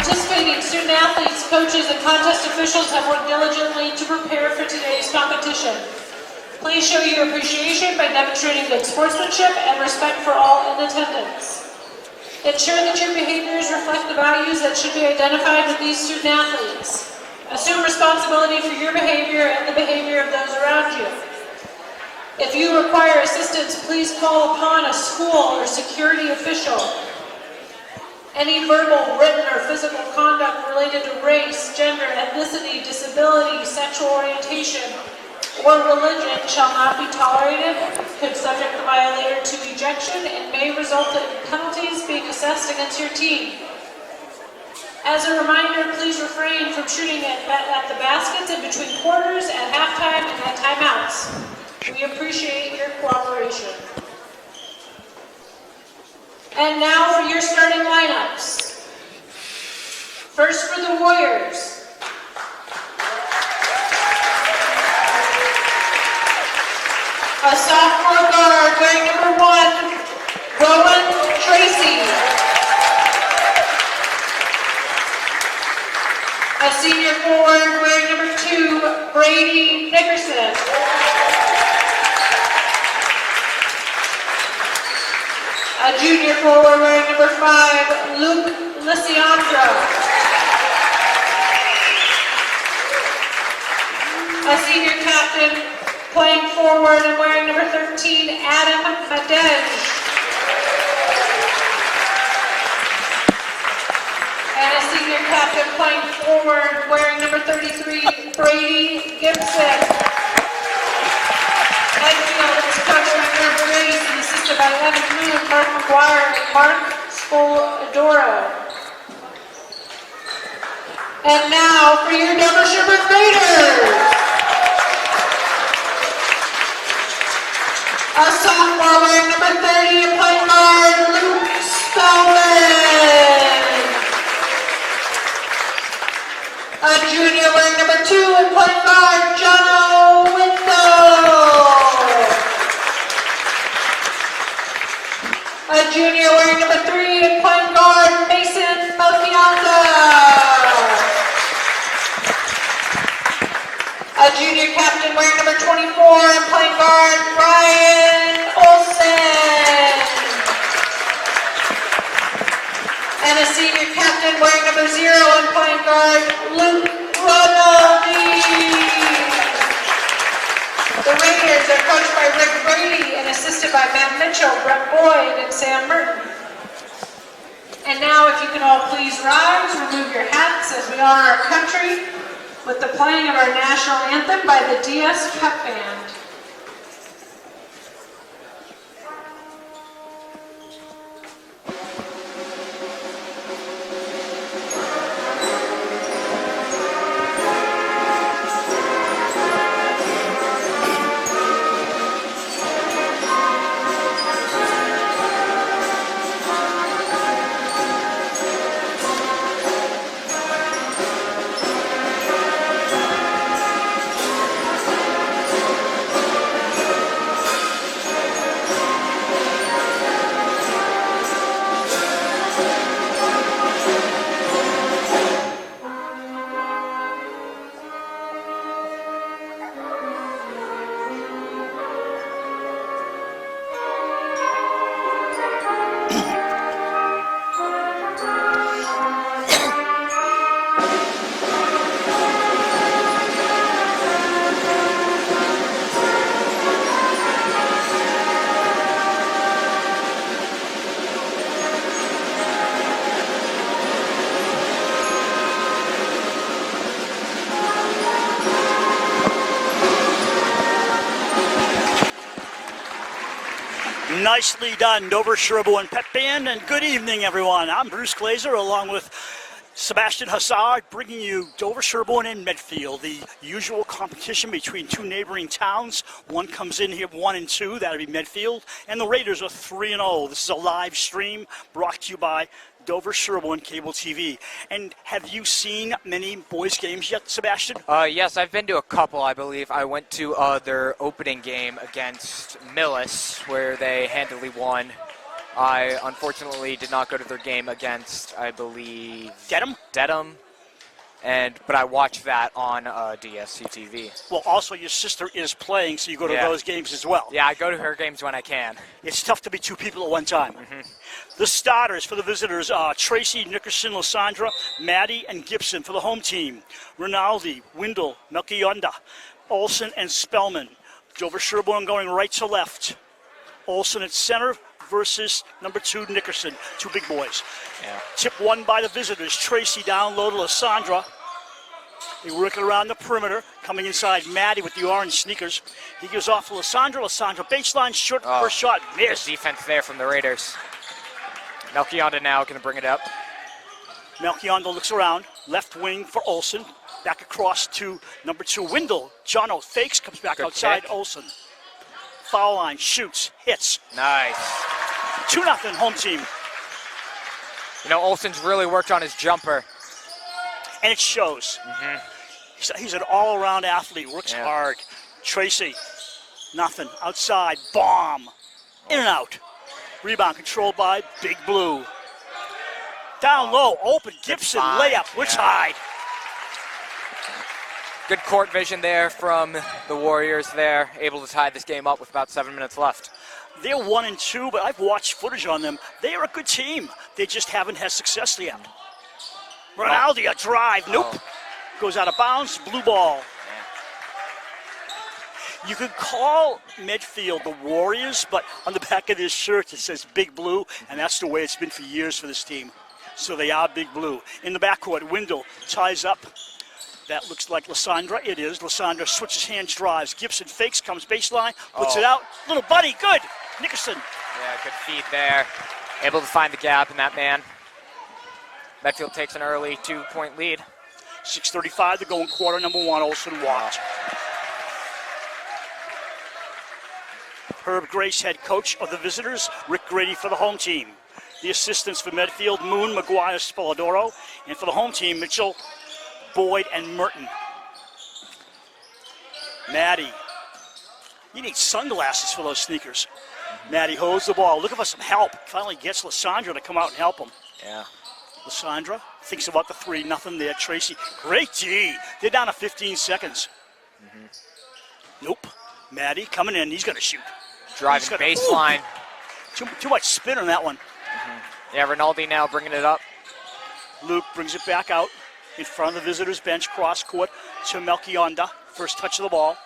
Participating student athletes, coaches, and contest officials have worked diligently to prepare for today's competition. Please show your appreciation by demonstrating good sportsmanship and respect for all in attendance. Ensure that your behaviors reflect the values that should be identified with these student athletes. Assume responsibility for your behavior and the behavior of those around you. If you require assistance, please call upon a school or security official. Any verbal, written, or physical conduct related to race, gender, ethnicity, disability, sexual orientation, or religion shall not be tolerated, could subject the violator to ejection, and may result in penalties being assessed against your team. As a reminder, please refrain from shooting at the baskets in between quarters, at halftime, and at timeouts. We appreciate your cooperation. And now for your starting lineups. First for the Warriors. A sophomore guard wearing number 1, Rowan Tracy. A senior forward wearing number 2, Brady Nickerson. A junior forward wearing number 5, Luke Lisiandro. A senior captain playing forward and wearing number 13, Adam Madej. And a senior captain playing forward wearing number 33, Brady Gibson. Medfield is coached by Greg Grace and assisted by Evan Moon, Mark McGuire, and Mark Spoladoro. And now for your Dover-Sherborn Raiders. A sophomore wearing number 30 and playing guard, Luke Spellman. A junior wearing number 2 and playing guard, Jono Window. A junior wearing number 3 and playing guard, Mason Malfianta. A junior captain wearing number 24 and playing guard, Ryan Olsen. And a senior captain wearing number 0 and playing guard, Luke Ronaldi. The Raiders are coached by Rick Brady and assisted by Matt Mitchell, Brett Boyd, and Sam Merton. And now, if you can all please rise, remove your hats as we honor our country with the playing of our national anthem by the DS Pep Band. Nicely done, Dover-Sherborn Pep Band, and good evening, everyone. I'm Bruce Glazer, along with Sebastian Hassard, bringing you Dover-Sherborn and Medfield, the usual competition between two neighboring towns. One comes in here 1-2, that'll be Medfield, and the Raiders are 3-0. This is a live stream brought to you by Dover-Sherborn Cable TV. And have you seen many boys' games yet, Sebastian? Yes, I've been to a couple, I believe. I went to their opening game against Millis, where they handily won. I unfortunately did not go to their game against, I believe, Dedham. But I watched that on DSC TV. Well, also your sister is playing, so you go to those games as well. Yeah, I go to her games when I can. It's tough to be two people at one time. The starters for the visitors are Tracy, Nickerson, Lysandra, Maddie, and Gibson. For the home team, Rinaldi, Windle, Melchionda, Olson, and Spellman. Dover-Sherborn going right to left. Olson at center versus number 2, Nickerson. Two big boys. Yeah. Tip one by the visitors. Tracy down low to Lysandra. They work it around the perimeter. Coming inside, Maddie with the orange sneakers. He gives off to Lysandra. Lysandra baseline, short first shot. Miss. Good defense there from the Raiders. Melchionda now going to bring it up. Melchionda looks around. Left wing for Olson. Back across to number 2, Windle. Jono fakes, comes back Good outside. kick. Olson. Foul line, shoots, hits. Nice. 2-0 home team. You know, Olson's really worked on his jumper. And it shows. He's an all-around athlete, works hard. Tracy, nothing. Outside, bomb. In and out. Rebound controlled by Big Blue. Down low, open, Gibson, layup, we're tied. Good court vision there from the Warriors there, able to tie this game up with about 7 minutes left. They're 1-2, but I've watched footage on them. They are a good team. They just haven't had success yet. Rinaldi, a drive, nope. Goes out of bounds, blue ball. You could call Medfield the Warriors, but on the back of this shirt it says Big Blue, and that's the way it's been for years for this team. So they are Big Blue. In the backcourt, Windle ties up. That looks like Lysandra. It is. Lysandra switches hands, drives. Gibson fakes, comes baseline, puts it out. Little buddy, good. Nickerson. Yeah, good feed there. Able to find the gap in that man. Medfield takes an early 2-point lead. 6:35 to go in quarter number 1. Olson walked. Herb Grace, head coach of the visitors. Rick Grady for the home team. The assistants for Medfield, Moon, McGuire, Spoladoro. And for the home team, Mitchell, Boyd, and Merton. Maddie. You need sunglasses for those sneakers. Maddie holds the ball, looking for some help. Finally gets Lysandra to come out and help him. Yeah. Lysandra thinks about the 3, nothing there. Tracy, great D. They're down to 15 seconds. Nope. Maddie coming in, he's going to shoot. Driving baseline. Too much spin on that one. Yeah, Rinaldi now bringing it up. Luke brings it back out in front of the visitors' bench, cross court to Melchionda. First touch of the ball.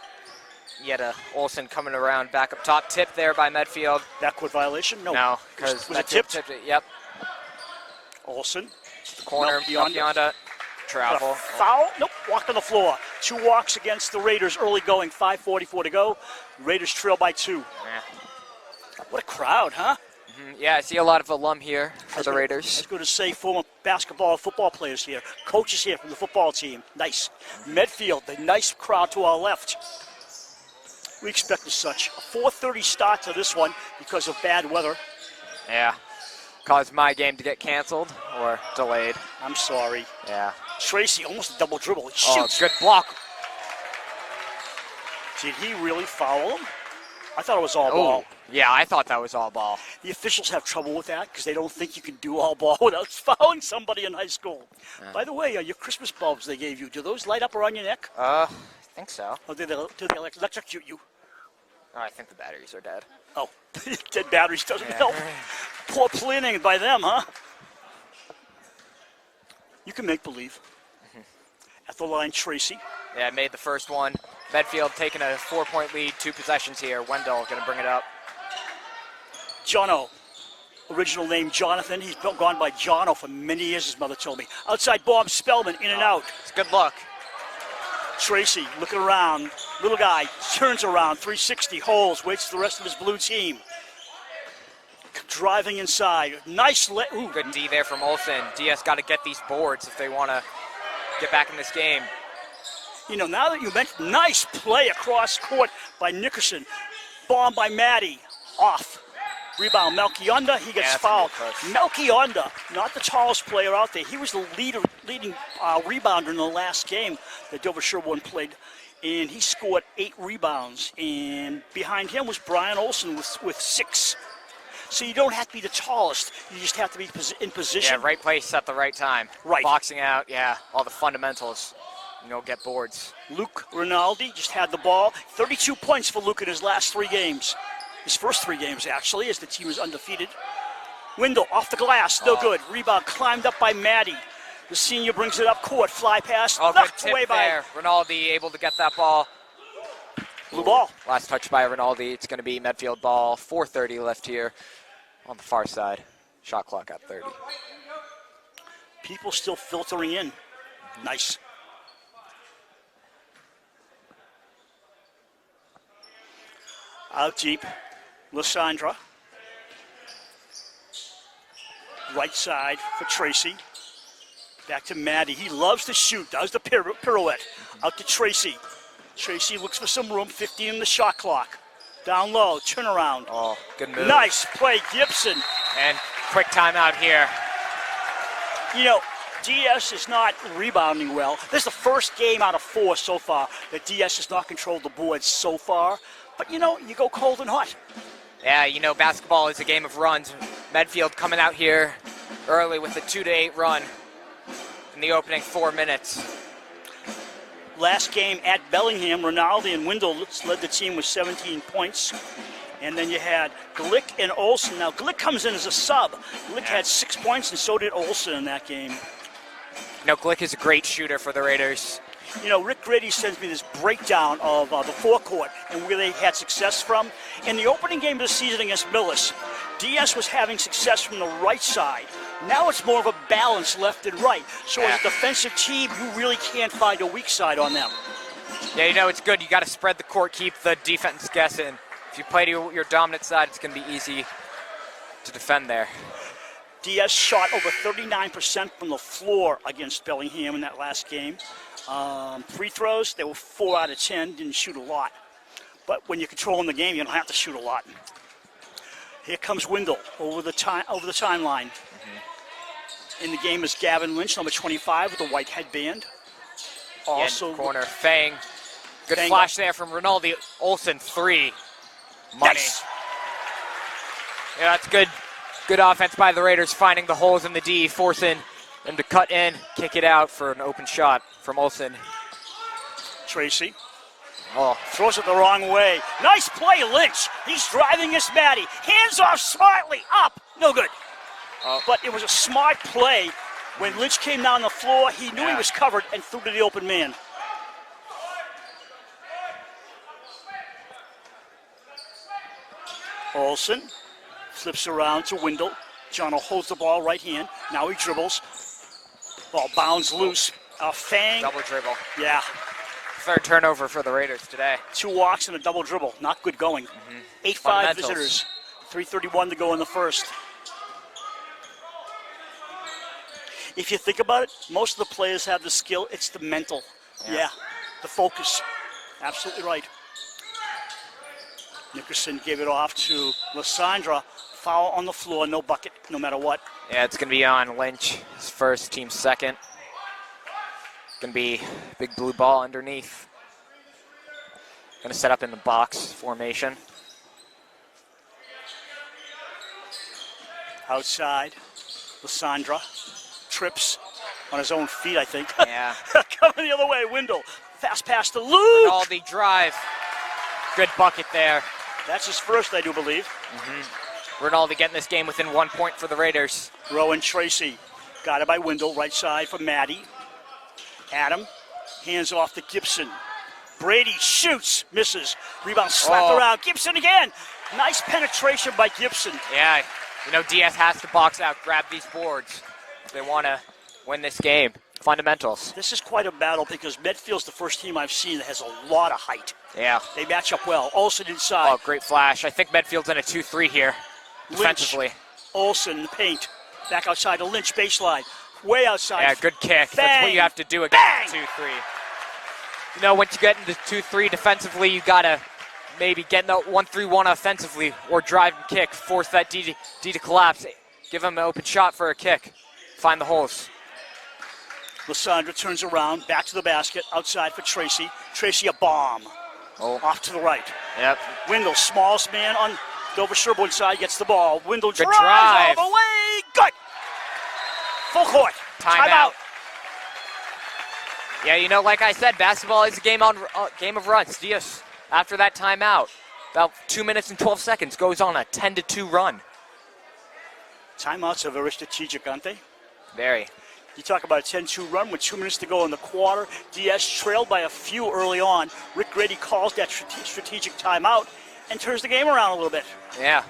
Yet Olson coming around back up top. Tip there by Medfield. Backcourt violation? No, because was it tipped? It. Yep. Olson. The corner, Melchionda. Travel. Foul? Nope, walked on the floor. 2 walks against the Raiders early going, 5:44 to go. Raiders trail by 2. Yeah. What a crowd, huh? Yeah, I see a lot of alum here for the Raiders. I was going to say former basketball and football players here. Coaches here from the football team. Nice. Medfield, the nice crowd to our left. We expect as such. A 4:30 start to this one because of bad weather. Yeah. Caused my game to get canceled or delayed. I'm sorry. Yeah. Tracy almost a double dribble. He shoots. Good block. Did he really foul him? I thought it was all ball. Yeah, I thought that was all ball. The officials have trouble with that because they don't think you can do all ball without fouling somebody in high school. By the way, your Christmas bulbs they gave you, do those light up around your neck? I think so. Or do they electrocute you? Oh, I think the batteries are dead. Oh, dead batteries doesn't help. Poor planning by them, huh? You can make believe. At the line, Tracy. Yeah, made the first one. Medfield taking a 4-point lead, 2 possessions here. Wendell going to bring it up. Jono, original name Jonathan. He's gone by Jono for many years, his mother told me. Outside bomb, Spellman, in and out. It's good luck. Tracy looking around. Little guy turns around, 360, holds, waits for the rest of his blue team. Driving inside. Nice good D there from Olson. DS got to get these boards if they want to get back in this game. You know, now that you mentioned, nice play across court by Nickerson. Bomb by Maddie. Off. Rebound, Melchionda. He gets fouled. Melchionda, not the tallest player out there. He was the leading rebounder in the last game that Dover-Sherborn played. And he scored 8 rebounds. And behind him was Brian Olson with 6. so you don't have to be the tallest. You just have to be in position. Yeah, right place at the right time. Right. Boxing out, yeah, all the fundamentals. You don't get boards. Luke Rinaldi just had the ball. 32 points for Luke in his last 3 games. His first 3 games, actually, as the team was undefeated. Wendell off the glass, no good. Rebound climbed up by Maddie. The senior brings it up court. Fly pass, Oh, good knocked tip away by there. Rinaldi able to get that ball. blue ball. Last touch by Rinaldi. It's going to be Medfield ball. 4:30 left here on the far side. Shot clock at 30. People still filtering in. Nice. Out deep, Lysandra. Right side for Tracy. Back to Maddie. He loves to shoot, does the pirouette. Out to Tracy. Tracy looks for some room, 15 in the shot clock. Down low, turnaround. Oh, good move. Nice play, Gibson. And quick timeout here. You know, DS is not rebounding well. This is the first game out of 4 so far that DS has not controlled the boards so far. But, you know, you go cold and hot. Yeah, you know, basketball is a game of runs. Medfield coming out here early with a 2-8 run in the opening 4 minutes. Last game at Bellingham, Rinaldi and Wendell led the team with 17 points. And then you had Glick and Olsen. Now, Glick comes in as a sub. Glick had 6 points, and so did Olsen in that game. You know, Glick is a great shooter for the Raiders. You know, Rick Grady sends me this breakdown of the forecourt and where they had success from. In the opening game of the season against Millis, DS was having success from the right side. Now it's more of a balance left and right. So as a defensive team, you really can't find a weak side on them. Yeah, you know, it's good. You got to spread the court, keep the defense guessing. If you play to your dominant side, it's going to be easy to defend there. DS shot over 39% from the floor against Bellingham in that last game. Free throws, they were 4 out of 10, didn't shoot a lot. But when you're controlling the game, you don't have to shoot a lot. Here comes Wendell over the timeline. In the game is Gavin Lynch, number 25, with a white headband. Also, corner, Fang. Good Fang flash there from Rinaldi. Olsen, 3. Money. Nice. Yeah, that's good. Good offense by the Raiders, finding the holes in the D, forcing them to cut in, kick it out for an open shot from Olsen. Tracy. Oh, Throws it the wrong way. Nice play, Lynch. He's driving his Maddie. Hands off smartly. Up. No good. But it was a smart play. When Lynch came down the floor, he knew he was covered and threw to the open man. Olsen flips around to Wendell. Jono holds the ball right hand. Now he dribbles. Ball bounds loose. Fang. double dribble. Yeah. 3rd turnover for the Raiders today. 2 walks and a double dribble. Not good going. 8-5 visitors. 3:31 to go in the first. If you think about it, most of the players have the skill. It's the mental. Yeah. The focus. Absolutely right. Nickerson gave it off to Lysandra. Foul on the floor, no bucket, no matter what. Yeah, it's going to be on Lynch, his first, team second. Going to be big blue ball underneath. Going to set up in the box formation. Outside, Lysandra trips on his own feet, I think. Yeah. Coming the other way, Wendell. Fast pass to Luke. Rinaldi drive. Good bucket there. That's his first, I do believe. Rinaldi getting this game within 1 point for the Raiders. Rowan Tracy. Got it by Wendell. Right side for Maddie. Adam. Hands off to Gibson. Brady shoots. Misses. Rebound slapped around. Gibson again. Nice penetration by Gibson. Yeah, you know, DS has to box out, grab these boards if they want to win this game. Fundamentals. This is quite a battle because Medfield's the first team I've seen that has a lot of height. Yeah. They match up well. Olsen inside. Oh, great flash. I think Medfield's in a 2-3 here, defensively. Olsen in the paint. Back outside to Lynch baseline. Way outside. Yeah, good kick. Bang. That's what you have to do against 2-3. You know, once you get into 2-3 defensively, you got to maybe get in the 1-3-1 offensively or drive and kick, force that D to collapse. Give him an open shot for a kick. Find the holes. Lysandra turns around, back to the basket, outside for Tracy. Tracy a bomb. Off to the right. Yep. Wendell, smallest man on Dover-Sherborn side gets the ball. Wendell Good drives drive. all the way. Good. Full court. Timeout. Yeah, you know, like I said, basketball is a game of runs. Diaz, after that timeout, about 2 minutes and 12 seconds, goes on a 10-2 run. Timeouts are very strategic, aren't they? Very. You talk about a 10-2 run with 2 minutes to go in the quarter. DS trailed by a few early on. Rick Grady calls that strategic timeout and turns the game around a little bit. Yeah.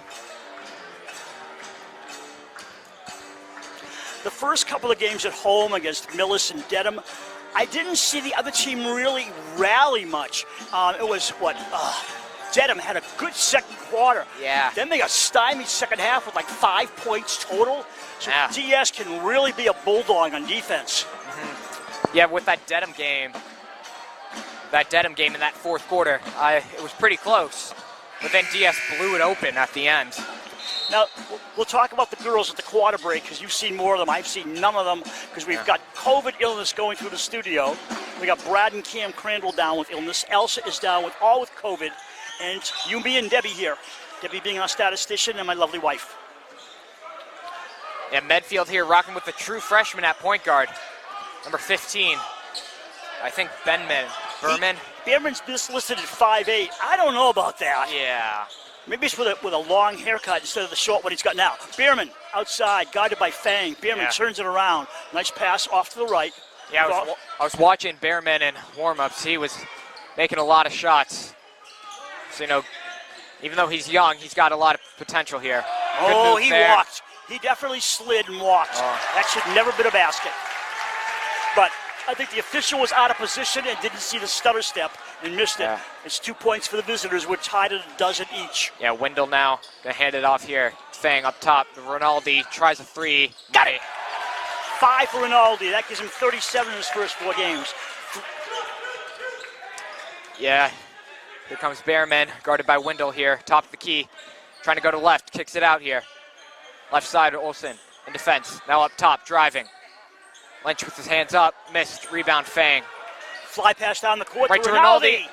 The first couple of games at home against Millis and Dedham, I didn't see the other team really rally much. It was Dedham had a good second quarter. Yeah. Then they got stymied second half with like 5 points total. So Yeah. DS can really be a bulldog on defense. Yeah, with that Dedham game in that fourth quarter, it was pretty close. But then DS blew it open at the end. Now, we'll talk about the girls at the quarter break because you've seen more of them. I've seen none of them because we've got COVID illness going through the studio. We got Brad and Cam Crandall down with illness. Elsa is down with COVID. And it's you, me, and Debbie here. Debbie being our statistician and my lovely wife. Yeah, Medfield here rocking with the true freshman at point guard. Number 15. I think Berman. Behrman's listed at 5'8". I don't know about that. Yeah. Maybe it's with a long haircut instead of the short one he's got now. Behrman outside, guided by Fang. Behrman turns it around. Nice pass off to the right. Yeah, I was watching Behrman in warm-ups. He was making a lot of shots. So, you know, even though he's young, he's got a lot of potential here. Oh, he walked. He definitely slid and walked. That should never been a basket. But I think the official was out of position and didn't see the stutter step and missed it. It's 2 points for the visitors. We're tied at a dozen each. Yeah, Wendell now going to hand it off here. Fang up top. Rinaldi tries a three. Got it. 5 for Rinaldi. That gives him 37 in his first 4 games. Yeah. Here comes Behrman, guarded by Wendell here. Top of the key. Trying to go to left. Kicks it out here. Left side, Olsen in defense. Now up top, driving. Lynch with his hands up. Missed. Rebound, Fang. Fly pass down the court Right to to Rinaldi.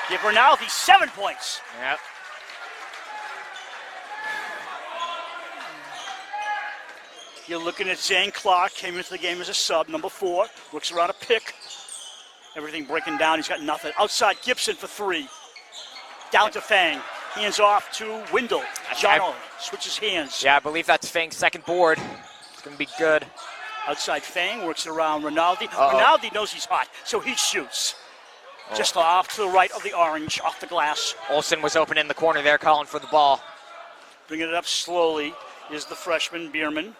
Give Rinaldi 7 points. Yep. You're looking at Zane Clark, came into the game as a sub, number 4. Looks around a pick. Everything breaking down. He's got nothing. Outside, Gibson for 3. Down to Fang. Hands off to Wendell. Jono switches hands. Yeah, I believe that's Fang's second board. It's going to be good. Outside Fang works it around Rinaldi. Rinaldi knows he's hot, so he shoots. Just off to the right of the orange, off the glass. Olsen was open in the corner there, calling for the ball. Bringing it up slowly is the freshman, Bierman.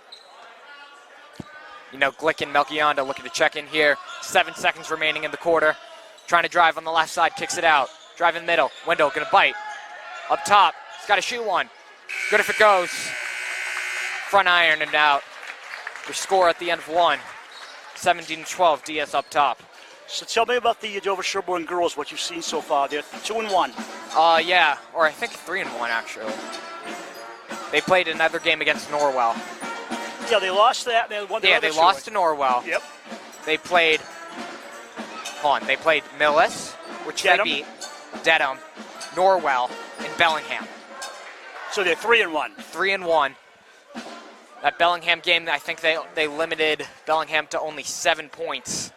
You know, Glick and Melchionda looking to check in here. 7 seconds remaining in the quarter. Trying to drive on the left side, kicks it out. Drive in the middle. Wendell going to bite. Up top, he's got to shoot one. Good if it goes. Front iron and out. We score at the end of 1. 17-12, DS up top. So tell me about the Dover-Sherborn girls, what you've seen so far. They're 2-1. Yeah, or I think 3-1 actually. They played another game against Norwell. Yeah, they lost that. They won the Yeah, other they lost to Norwell. Yep. They played, they played Millis, which they Dedham. beat, Dedham, Norwell, and Bellingham. So they're 3-1. 3-1. That Bellingham game, I think they limited Bellingham to only 7 points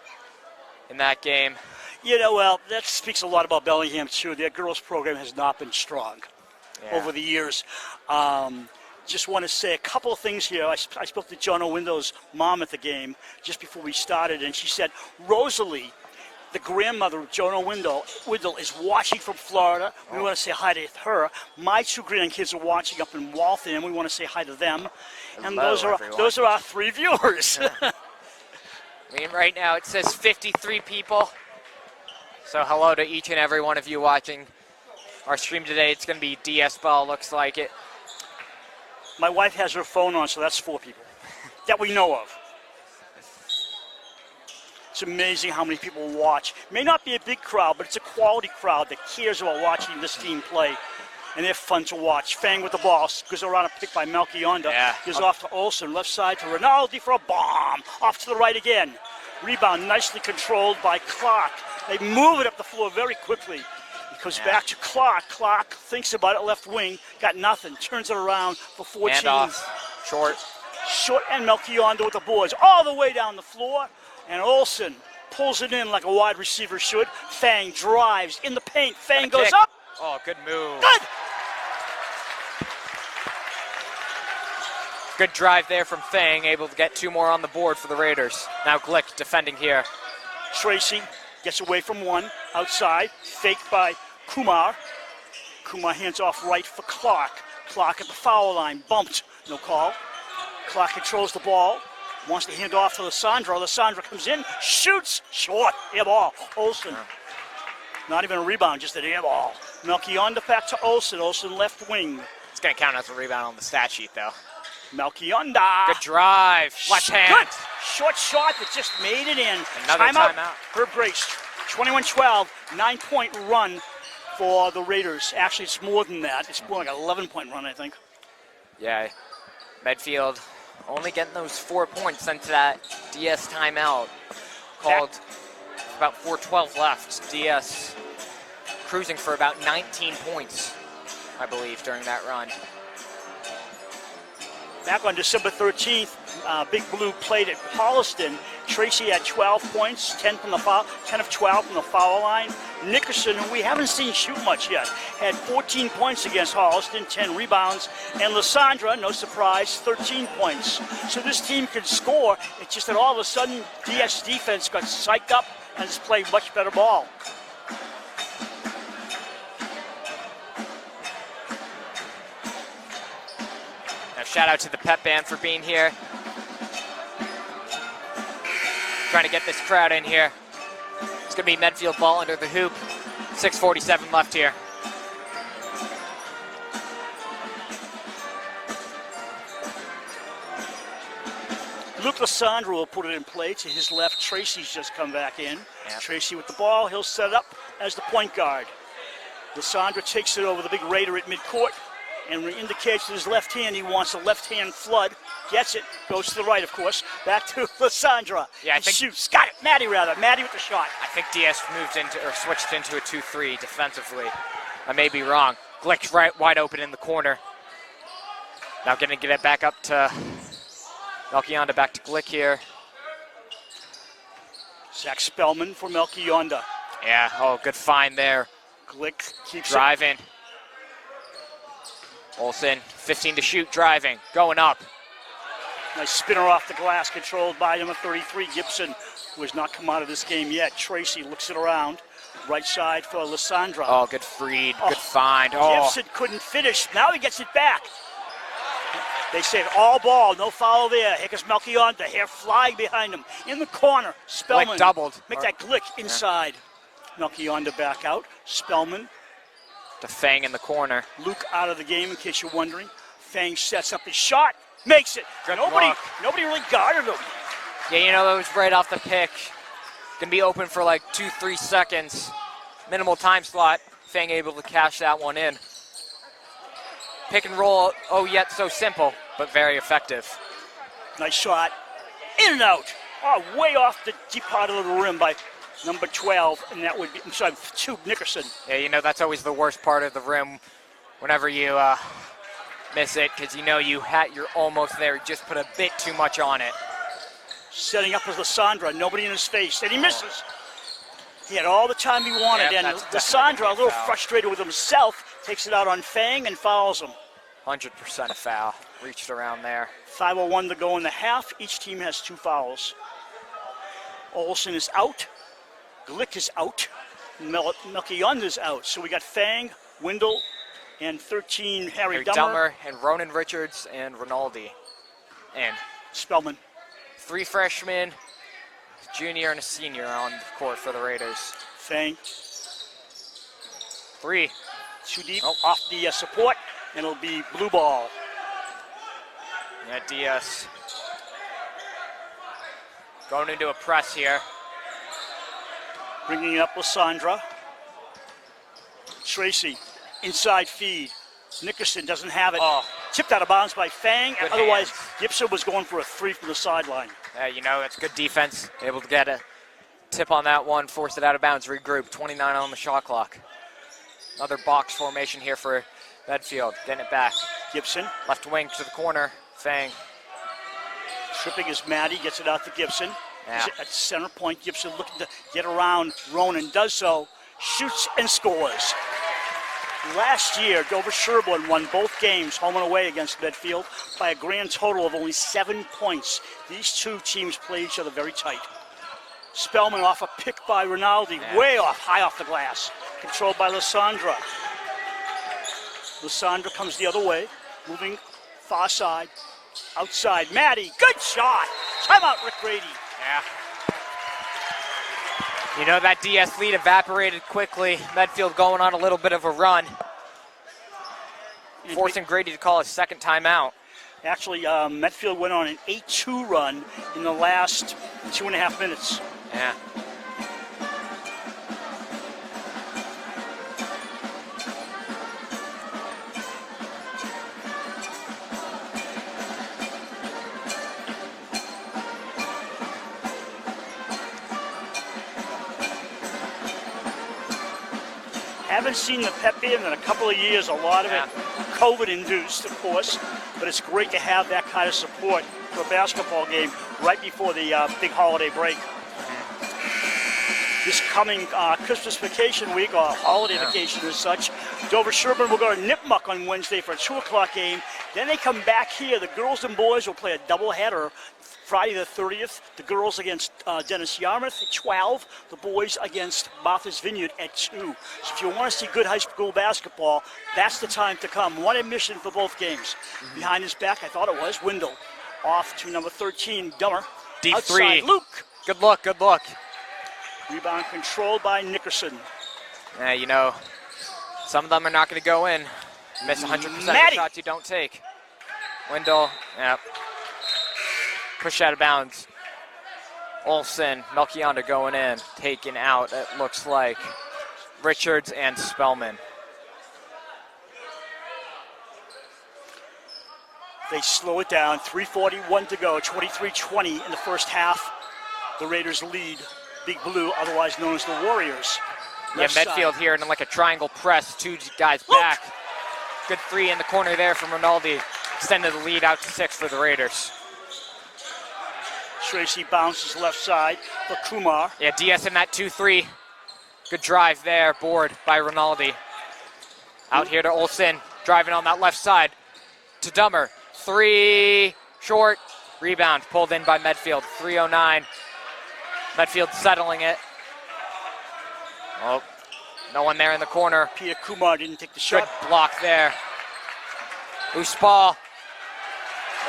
in that game. You know, well, that speaks a lot about Bellingham, too. Their girls program has not been strong over the years. Just want to say a couple of things here. I spoke to Jono Wendell's mom at the game just before we started, and she said, Rosalie, the grandmother of Jono Wendell is watching from Florida. We want to say hi to her. My 2 grandkids are watching up in Waltham. We want to say hi to them. And Hello, those are our 3 viewers. Yeah. I mean, right now it says 53 people. So hello to each and every one of you watching our stream today. It's going to be DS Ball, looks like it. My wife has her phone on, so that's 4 people that we know of. It's amazing how many people watch. It may not be a big crowd, but it's a quality crowd that cares about watching this team play. And they're fun to watch. Fang with the ball. Goes around a pick by Melchionda. Yeah. Gives off to Olsen. Left side to Rinaldi for a bomb. Off to the right again. Rebound nicely controlled by Clark. They move it up the floor very quickly. Comes back to Clark. Clark thinks about it, left wing, got nothing. Turns it around for 14. Handoff, short. Short and Melchiondo with the boards all the way down the floor. And Olsen pulls it in like a wide receiver should. Fang drives in the paint. Fang goes up. Oh, good move. Good. Good drive there from Fang, able to get 2 more on the board for the Raiders. Now Glick defending here. Tracy gets away from one. Outside. Faked by Kumar. Kumar hands off right for Clark. Clark at the foul line. Bumped. No call. Clark controls the ball. Wants to hand off to Lysandra. Lysandra comes in. Shoots. Short. Air ball. Olsen. Not even a rebound, just an air ball. Melchiondo back to Olsen. Olsen left wing. It's going to count as a rebound on the stat sheet, though. Melchiondo. Good drive. Left hand. Good. Short shot that just made it in. Another timeout. Herb Grace. 21-12. 9-point run for the Raiders. Actually, it's more than that. It's more like an 11-point run, I think. Yeah. Medfield only getting those 4 points into that DS timeout. Called about 4:12 left. DS cruising for about 19 points, I believe, during that run. Back on December 13th, Big Blue played at Holliston. Tracy had 12 points, 10 of 12 from the foul line. Nickerson, who we haven't seen shoot much yet, had 14 points against Holliston, 10 rebounds. And Lysandra, no surprise, 13 points. So this team could score. It's just that all of a sudden, DS defense got psyched up and has played much better ball. Shout out to the pep band for being here. Trying to get this crowd in here. It's going to be Medfield ball under the hoop. 6:47 left here. Luke Lysandra will put it in play. To his left, Tracy's just come back in. Yep. Tracy with the ball. He'll set it up as the point guard. Lysandra takes it over the big Raider at midcourt and indicates with his left hand he wants a left-hand flood. Gets it. Goes to the right, of course. Back to Lysandra. Yeah, I he think shoots. Got it. Maddie with the shot. I think DS moved into or switched into a 2-3 defensively. I may be wrong. Glick right wide open in the corner. Now going to get it back up to Melchiondo, back to Glick here. Zach Spellman for Melchiondo. Yeah, oh, good find there. Glick keeps driving. Olsen, 15 to shoot, driving, going up. Nice spinner off the glass, controlled by number 33, Gibson, who has not come out of this game yet. Tracy looks it around. Right side for Lysandra. Oh, good feed, good find. Oh. Gibson couldn't finish. Now he gets it back. They said all ball, no foul there. Here comes Melchiondo, hair flying behind him. In the corner, Spellman. Glick doubled. Make that Glick inside. Yeah. Melchiondo back out. Spellman. To Fang in the corner. Luke out of the game, in case you're wondering. Fang sets up his shot, makes it. Nobody really guarded him. Yeah, you know, that was right off the pick. Gonna be open for like 2-3 seconds. Minimal time slot. Fang able to cash that one in. Pick and roll, oh, yet so simple, but very effective. Nice shot. In and out. Oh, way off the deep part of the rim by number 12, and that would be, I'm sorry, 2, Nickerson. Yeah, you know, that's always the worst part of the rim whenever you miss it, because you know you're almost there. Just put a bit too much on it. Setting up with Lysandra, nobody in his face, and he misses. He had all the time he wanted, and Lysandra, a little frustrated with himself, takes it out on Fang and fouls him. 100% a foul. Reached around there. 5:01 to go in the half. Each team has 2 fouls. Olsen is out. Glick is out. Melchiondo's out. So we got Fang, Wendell, and 13, Harry Dummer. And Ronan Richards and Rinaldi. And Spellman. 3 freshmen, junior and a senior on the court for the Raiders. Fang. 3. Too deep, off the support, and it'll be blue ball. Yeah, DS going into a press here. Bringing it up Lysandra. Tracy, inside feed. Nickerson doesn't have it. Oh. Tipped out of bounds by Fang. Good Otherwise, hands. Gibson was going for a 3 from the sideline. You know, it's good defense. Able to get a tip on that one, force it out of bounds, regroup. 29 on the shot clock. Another box formation here for Medfield. Getting it back. Gibson. Left wing to the corner. Fang. Tripping is Maddie, gets it out to Gibson. Yeah. At center point, Gibson looking to get around. Ronan does so, shoots and scores. Last year, Dover-Sherborn won both games, home and away, against Medfield by a grand total of only 7 points. These two teams play each other very tight. Spellman off a pick by Rinaldi, way off, high off the glass. Controlled by Lysandra. Lysandra comes the other way, moving far side, outside. Maddie, good shot. Timeout, Rick Grady. Yeah. You know, that DS lead evaporated quickly. Medfield going on a little bit of a run. Forcing Grady to call his second timeout. Actually, Medfield went on an 8-2 run in the last 2.5 minutes. Yeah. Haven't seen the pep band in a couple of years, a lot of it COVID-induced, of course, but it's great to have that kind of support for a basketball game right before the big holiday break. This coming Christmas vacation week, or holiday vacation as such, Dover-Sherborn will go to Nipmuc on Wednesday for a 2 o'clock game. Then they come back here. The girls and boys will play a doubleheader Friday the 30th. The girls against Dennis Yarmouth at 12. The boys against Martha's Vineyard at 2. So if you want to see good high school basketball, that's the time to come. One admission for both games. Behind his back, I thought it was Wendell. Off to number 13, Dummer. Deep outside, three. Luke. Good look, good look. Rebound controlled by Nickerson. Yeah, you know, some of them are not going to go in. Miss 100% of the shots you don't take. Wendell, push out of bounds. Olsen, Melchianda going in, taken out, it looks like. Richards and Spellman. They slow it down, 3:41 to go, 23-20 in the first half. The Raiders lead Big Blue, otherwise known as the Warriors. Left Medfield side. Here in like a triangle press, two guys back. Good three in the corner there from Rinaldi. Extended the lead out to 6 for the Raiders. Tracy bounces left side for Kumar. Yeah, DS in that 2-3. Good drive there, board by Rinaldi. Out here to Olsen, driving on that left side to Dummer. 3, short, rebound, pulled in by Medfield, 3:09. Medfield settling it. Oh, no one there in the corner. Peter Kumar didn't take the shot. Good block there. Loose ball.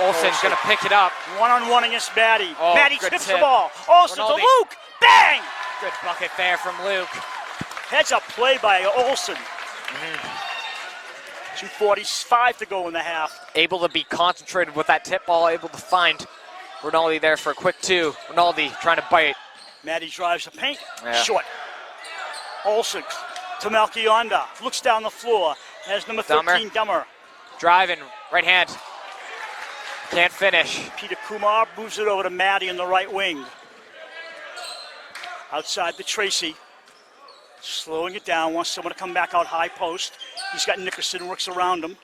Olsen's going to pick it up. One-on-one against Maddie. Oh, Maddie good tips tip. the ball. Olsen to Luke. Bang! Good bucket there from Luke. Heads up play by Olsen. 2:45 to go in the half. Able to be concentrated with that tip ball, able to find Rinaldi there for a quick 2. Rinaldi trying to bite. Maddie drives the paint. Short. Olsen to Melchianda. Looks down the floor. Has number 13, Dummer. Driving, right hand. Can't finish. Peter Kumar moves it over to Maddie in the right wing. Outside to Tracy. Slowing it down, wants someone to come back out high post. He's got Nickerson, works around him.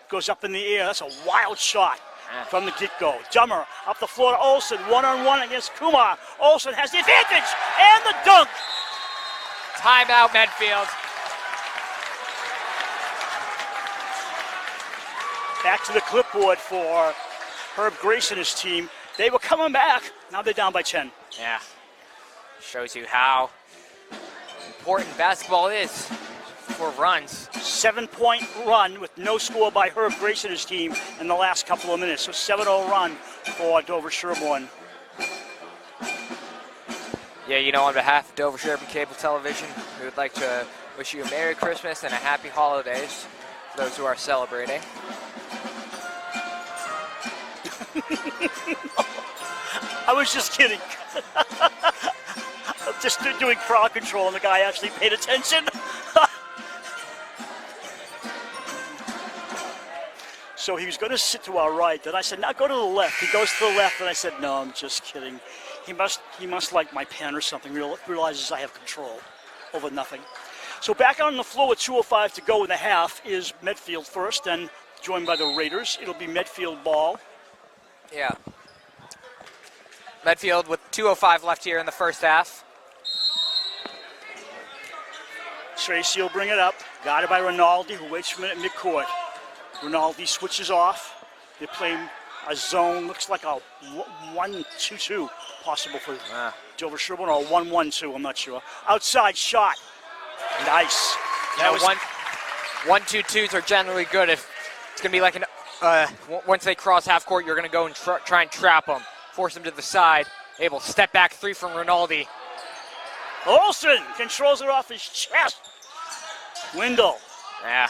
Goes up in the air. That's a wild shot from the get-go. Dummer up the floor to Olsen. One-on-one against Kumar. Olsen has the advantage and the dunk. Timeout, Medfield. Back to the clipboard for Herb Grace and his team. They were coming back. Now they're down by 10. Yeah. Shows you how important basketball is for runs. 7-point run with no score by Herb Grace and his team in the last couple of minutes. So 7-0 run for Dover-Sherborn. Yeah, you know, on behalf of Dover-Sherborn Cable Television, we would like to wish you a Merry Christmas and a Happy Holidays for those who are celebrating. I was just kidding. I'm just doing crowd control and the guy actually paid attention. So he was going to sit to our right, and I said, now go to the left. He goes to the left, and I said, no, I'm just kidding. He must like my pen or something, realizes I have control over nothing. So back on the floor with 2:05 to go in the half is Medfield first, then joined by the Raiders. It'll be Medfield ball. Yeah. Medfield with 2:05 left here in the first half. Tracy will bring it up. Guarded by Rinaldi, who waits for a minute midcourt. Rinaldi switches off. They're playing a zone. Looks like a 1-2-2 possible for Dover-Sherborn, or 1-1-2. I'm not sure. Outside shot. Nice. Yeah, 1-2-2s are generally good. If it's going to be like once they cross half court, you're going to go and try and trap them. Force them to the side. Able to step back three from Rinaldi. Olsen controls it off his chest. Wendell. Yeah.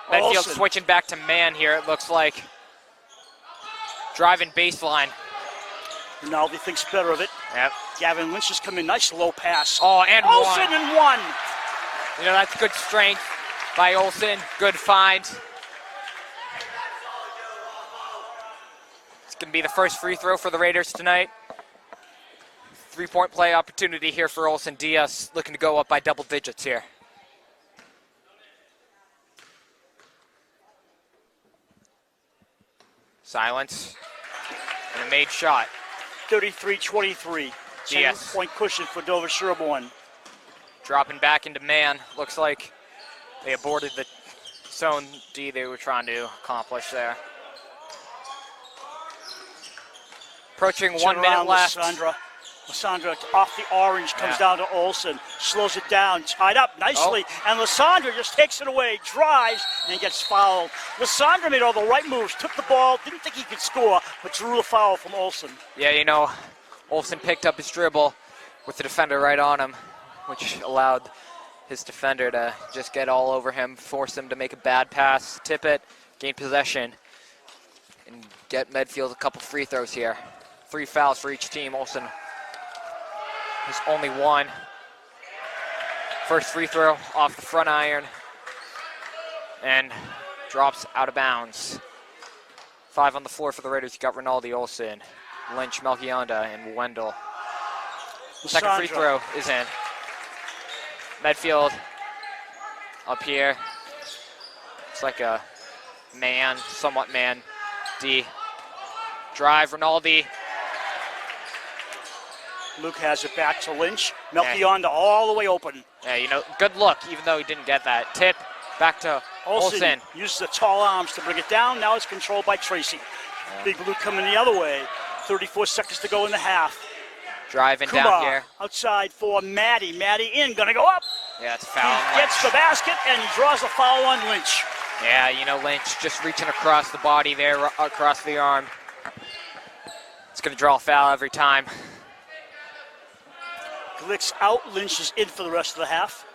Medfield Olsen. switching back to man here, it looks like. Driving baseline. Rinaldi thinks better of it. Yep. Gavin Lynch has come in. Nice low pass. Oh, and Olsen one. and one. You know, that's good strength by Olsen. Good find. It's going to be the first free throw for the Raiders tonight. 3-point play opportunity here for Olsen. Diaz looking to go up by double digits here. Silence. And a made shot. 33-23. Diaz. 10-point cushion for Dover-Sherborn. Dropping back into man. Looks like they aborted the zone D they were trying to accomplish there. Approaching 1 minute left. Lysandra off the orange, comes down to Olsen, slows it down, tied up nicely, and Lysandra just takes it away, drives, and gets fouled. Lysandra made all the right moves, took the ball, didn't think he could score, but drew a foul from Olsen. Yeah, you know, Olsen picked up his dribble with the defender right on him, which allowed his defender to just get all over him, force him to make a bad pass, tip it, gain possession, and get Medfield a couple free throws here. 3 fouls for each team. Olsen has only one. First free throw off the front iron and drops out of bounds. 5 on the floor for the Raiders. You got Rinaldi, Olsen, Lynch, Melchionda, and Wendell. Second free throw is in. Medfield up here. It's like a man, somewhat man. D. Drive, Rinaldi. Luke has it back to Lynch. Melchionda all the way open. Yeah, you know, good look, even though he didn't get that. Tip back to Olsen. Uses the tall arms to bring it down. Now it's controlled by Tracy. Big Blue coming the other way. 34 seconds to go in the half. Driving Kumar down here. Outside for Maddie. Maddie in, gonna go up. Yeah, it's a foul. He gets the basket and he draws a foul on Lynch. Yeah, you know, Lynch just reaching across the body there, across the arm. It's gonna draw a foul every time. Glick's out, Lynch is in for the rest of the half.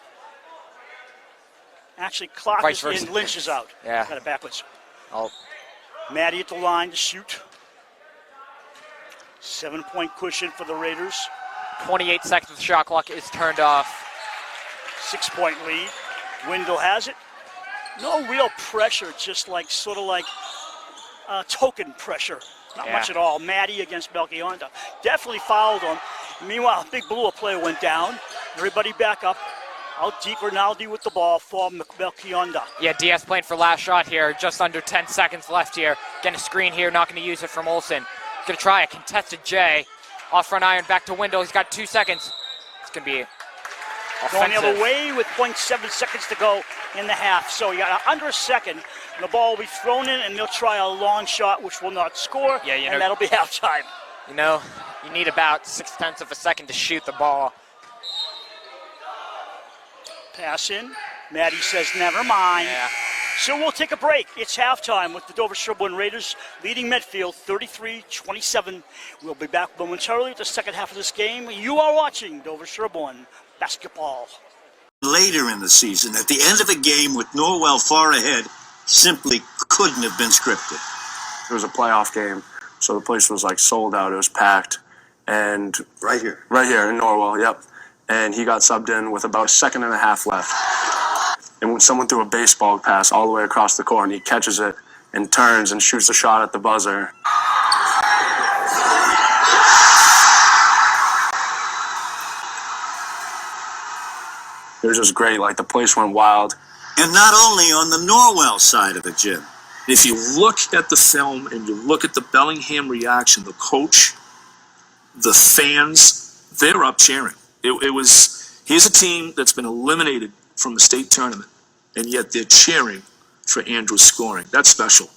Actually, Clark Vice is versa. in, Lynch is out. Yeah. Got it backwards. Oh, Maddie at the line to shoot. 7-point cushion for the Raiders. 28 seconds, the shot clock is turned off. 6-point lead. Wendell has it. No real pressure, just like sort of like token pressure. Not much at all. Maddie against Melchionda. Definitely fouled him. Meanwhile, Big Blue, a player went down. Everybody back up. Out deep, Rinaldi with the ball for Melchionda. Yeah, Diaz playing for last shot here. Just under 10 seconds left here. Getting a screen here, not going to use it from Olsen. Going to try a contested J. Off front iron, back to Wendell. He's got 2 seconds. It's going to be offensive. Going the other way with 0.7 seconds to go in the half. So you got under a second, and the ball will be thrown in, and they'll try a long shot, which will not score, and that'll be halftime. You know, you need about 0.6 of a second to shoot the ball. Pass in. Maddie says, never mind. Yeah. So we'll take a break. It's halftime with the Dover-Sherborn Raiders leading Medfield 33-27. We'll be back momentarily with the second half of this game. You are watching Dover-Sherborn basketball. Later in the season, at the end of a game with Norwell far ahead, simply couldn't have been scripted. It was a playoff game, so the place was like sold out. It was packed. And Right here. right here in Norwell, yep. And he got subbed in with about a second and a half left. And when someone threw a baseball pass all the way across the court, and he catches it and turns and shoots a shot at the buzzer. It was just great. Like, the place went wild. And not only on the Norwell side of the gym. If you look at the film and you look at the Bellingham reaction, the coach, the fans, they're up cheering. It was, here's a team that's been eliminated from the state tournament, and yet they're cheering for Andrew's scoring. That's special.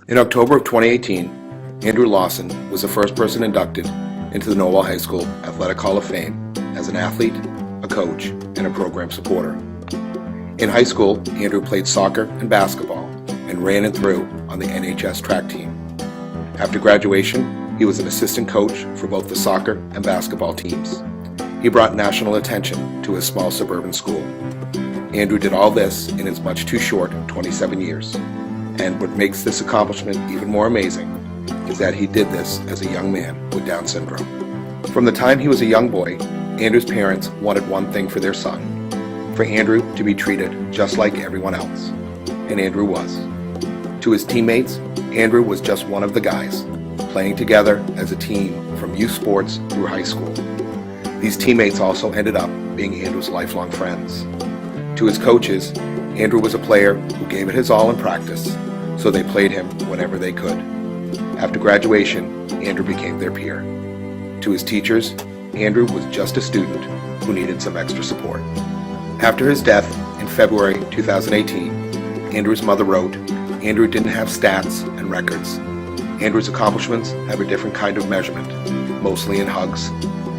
In October of 2018, Andrew Lawson was the first person inducted into the Norwell High School Athletic Hall of Fame as an athlete, a coach, and a program supporter. In high school, Andrew played soccer and basketball and ran and threw on the NHS track team. After graduation, he was an assistant coach for both the soccer and basketball teams. He brought national attention to his small suburban school. Andrew did all this in his much too short 27 years. And what makes this accomplishment even more amazing is that he did this as a young man with Down syndrome. From the time he was a young boy, Andrew's parents wanted one thing for their son: for Andrew to be treated just like everyone else. And Andrew was. To his teammates, Andrew was just one of the guys, playing together as a team from youth sports through high school. These teammates also ended up being Andrew's lifelong friends. To his coaches, Andrew was a player who gave it his all in practice, so they played him whenever they could. After graduation, Andrew became their peer. To his teachers, Andrew was just a student who needed some extra support. After his death in February 2018, Andrew's mother wrote, "Andrew didn't have stats and records. Andrew's accomplishments have a different kind of measurement, mostly in hugs,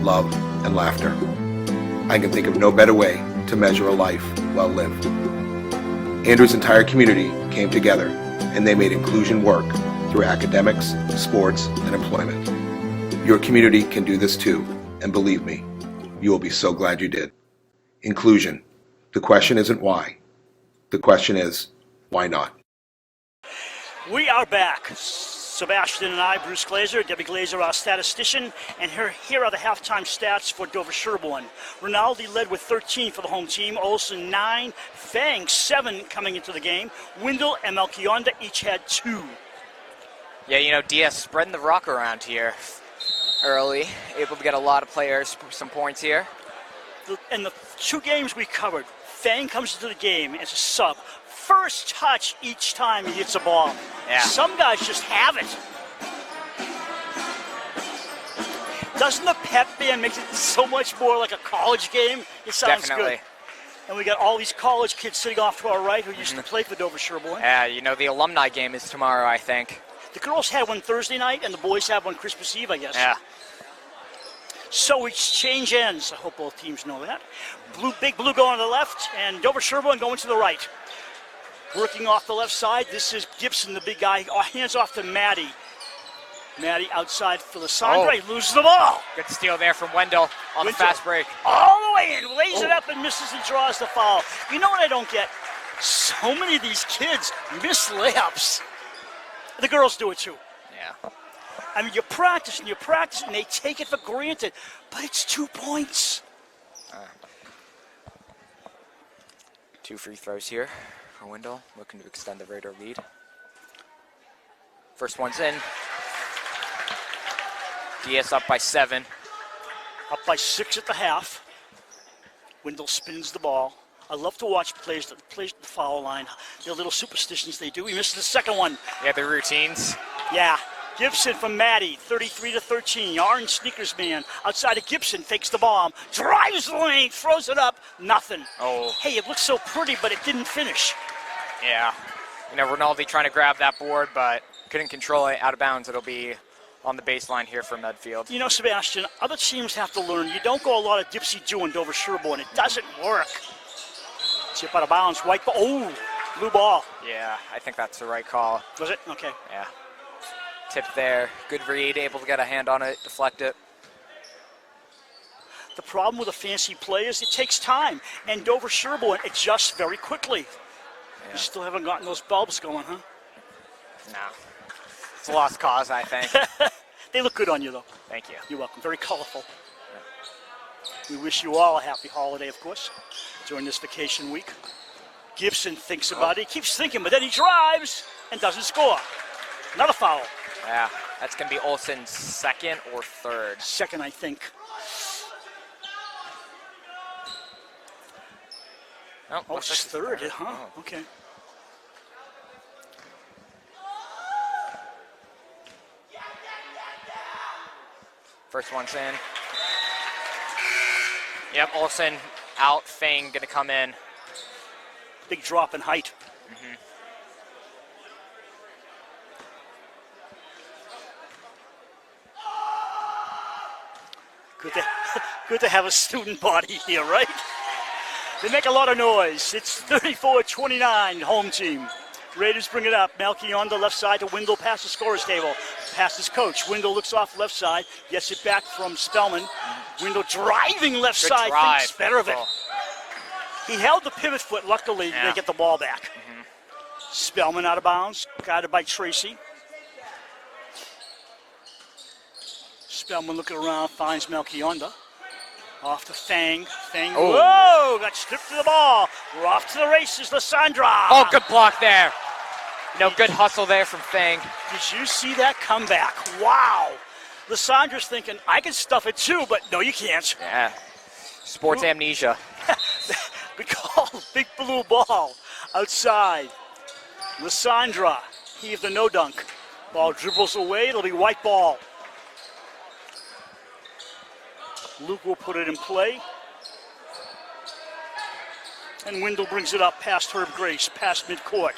love, and laughter. I can think of no better way to measure a life well lived." Andrew's entire community came together, and they made inclusion work through academics, sports, and employment. Your community can do this too, and believe me, you will be so glad you did. Inclusion. The question isn't why. The question is, why not? We are back. Sebastian and I, Bruce Glazer, Debbie Glazer, our statistician, and here are the halftime stats for Dover-Sherborn. Rinaldi led with 13 for the home team, Olsen 9, Fang 7 coming into the game. Windle and Melchionda each had 2. Yeah, you know, Diaz spreading the rock around here early, able to get a lot of players some points here. And the 2 games we covered, Fang comes into the game as a sub. First touch each time he hits a ball. Yeah. Some guys just have it. Doesn't the pep band make it so much more like a college game? It sounds Definitely. good. And we got all these college kids sitting off to our right who used to play for Dover-Sherborn. Yeah, you know, the alumni game is tomorrow, I think. The girls had one Thursday night, and the boys have one Christmas Eve, I guess. Yeah. So we change ends. I hope both teams know that. Big blue going to the left, and Dover-Sherborn going to the right. Working off the left side, this is Gibson, the big guy. Hands off to Maddie. Maddie outside for Lysandra. He loses the ball. Good steal there from Wendell on the fast break. All the way in, lays it up and misses and draws the foul. You know what I don't get? So many of these kids miss layups. The girls do it too. Yeah. I mean, you practice, and they take it for granted. But it's 2 points. 2 free throws here for Wendell, looking to extend the Raider lead. First one's in. DS up by 7. Up by 6 at the half. Wendell spins the ball. I love to watch players that play at the foul line. Their little superstitions they do. He misses the second one. Yeah, the routines. Yeah. Gibson from Maddie, 33-13. Orange sneakers man. Outside of Gibson, fakes the bomb. Drives the lane, throws it up. Nothing. Oh. Hey, it looks so pretty, but it didn't finish. Yeah. You know, Rinaldi trying to grab that board, but couldn't control it. Out of bounds. It'll be on the baseline here for Medfield. You know, Sebastian, other teams have to learn. You don't go a lot of dipsy-do in Dover-Sherborn. It doesn't work. Chip out of bounds. White ball. Oh, blue ball. Yeah, I think that's the right call. Was it? Okay. Yeah. Tip there. Good read. Able to get a hand on it, deflect it. The problem with a fancy play is it takes time. And Dover-Sherborn adjusts very quickly. Yeah. You still haven't gotten those bulbs going, huh? No. It's a lost cause, I think. They look good on you, though. Thank you. You're welcome. Very colorful. We wish you all a happy holiday, of course, during this vacation week. Gibson thinks about it. He keeps thinking, but then he drives and doesn't score. Another foul. Yeah, that's going to be Olsen's second or third. Second, I think. Oh, it's third, huh? Oh. Okay. First one's in. Yep, Olsen out. Fang gonna come in. Big drop in height. Good to have a student body here, right? They make a lot of noise. It's 34-29, home team. Raiders bring it up. Melky on the left side to Wendell past the scorer's table. Past his coach. Wendell looks off left side. Gets it back from Spellman. Wendell driving left Good side. drive. Thinks better of it. Oh. He held the pivot foot. Luckily, Yeah. they get the ball back. Spellman out of bounds. Guided by Tracy. Spellman looking around. Finds Melchionda. Off to Fang. Fang. Oh. Whoa! Got stripped to the ball. We're off to the races. Lysandra. Oh, good block there. Good hustle there from Fang. Did you see that comeback? Wow. Lysandra's thinking, I can stuff it too, but no, you can't. Yeah. Sports amnesia. We call big blue ball outside. Lysandra, heave the no dunk. Ball dribbles away. It'll be white ball. Luke will put it in play. And Wendell brings it up past Herb Grace, past midcourt.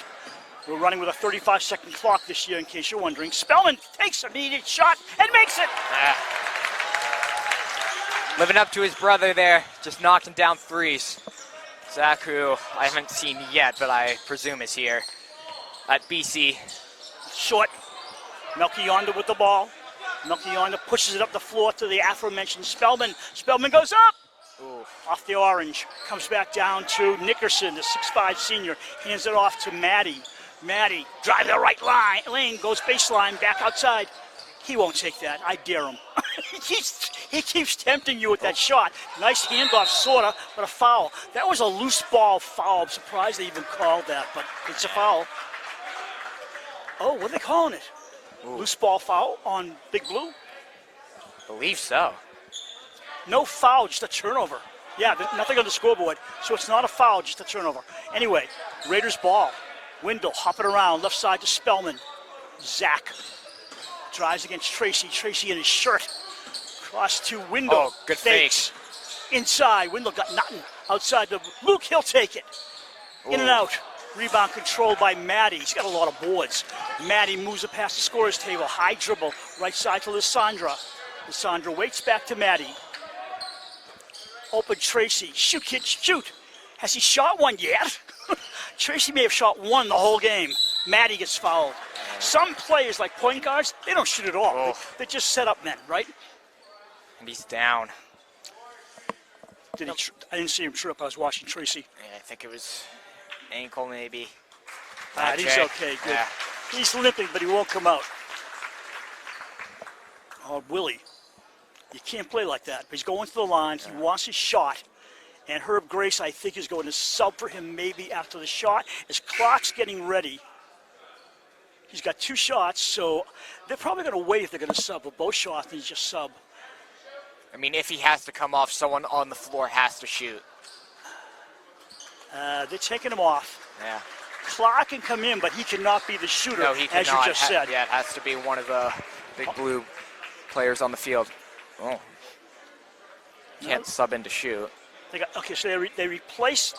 We're running with a 35-second clock this year, in case you're wondering. Spellman takes a needed shot and makes it. Living up to his brother there, just knocking down threes. Zach, who I haven't seen yet, but I presume is here at BC. Short. Melchionda with the ball. Melchionda pushes it up the floor to the aforementioned Spellman. Spellman goes up. Ooh. Off the orange. Comes back down to Nickerson, the 6'5 senior. Hands it off to Maddie. Maddie, drive the right lane, goes baseline, back outside. He won't take that. I dare him. he keeps tempting you with that shot. Nice handoff, sorta, but a foul. That was a loose ball foul. I'm surprised they even called that, but it's a foul. Oh, what are they calling it? Ooh. Loose ball foul on Big Blue? Believe so. No foul, just a turnover. Yeah, nothing on the scoreboard, so it's not a foul, just a turnover. Anyway, Raiders ball. Wendell hopping around, left side to Spellman. Zach drives against Tracy. Tracy in his shirt. Cross to Wendell. Oh, good fakes. Inside, Wendell got nothing. Outside to Luke, he'll take it. In and out. Rebound controlled by Maddie. He's got a lot of boards. Maddie moves it past the scorer's table. High dribble. Right side to Lysandra. Lysandra waits back to Maddie. Open Tracy. Shoot, kid, shoot. Has he shot one yet? Tracy may have shot one the whole game. Maddie gets fouled. Some players, like point guards, they don't shoot at all. Oh. They just set up men, right? And he's down. I didn't see him trip. I was watching Tracy. Yeah, I think it was ankle maybe. He's okay, good. Yeah. He's limping, but he won't come out. Oh, Willie. You can't play like that. He's going to the line. He wants his shot. And Herb Grace, I think, is going to sub for him maybe after the shot. His clock's getting ready. He's got two shots, so they're probably going to wait if they're going to sub. But both shots, and he's just sub. I mean, if he has to come off, someone on the floor has to shoot. They're taking him off. Yeah. Clark can come in, but he cannot be the shooter, No, he cannot. as you just said. Yeah, it has to be one of the big blue players on the field. Oh. Can't sub in to shoot. So they replaced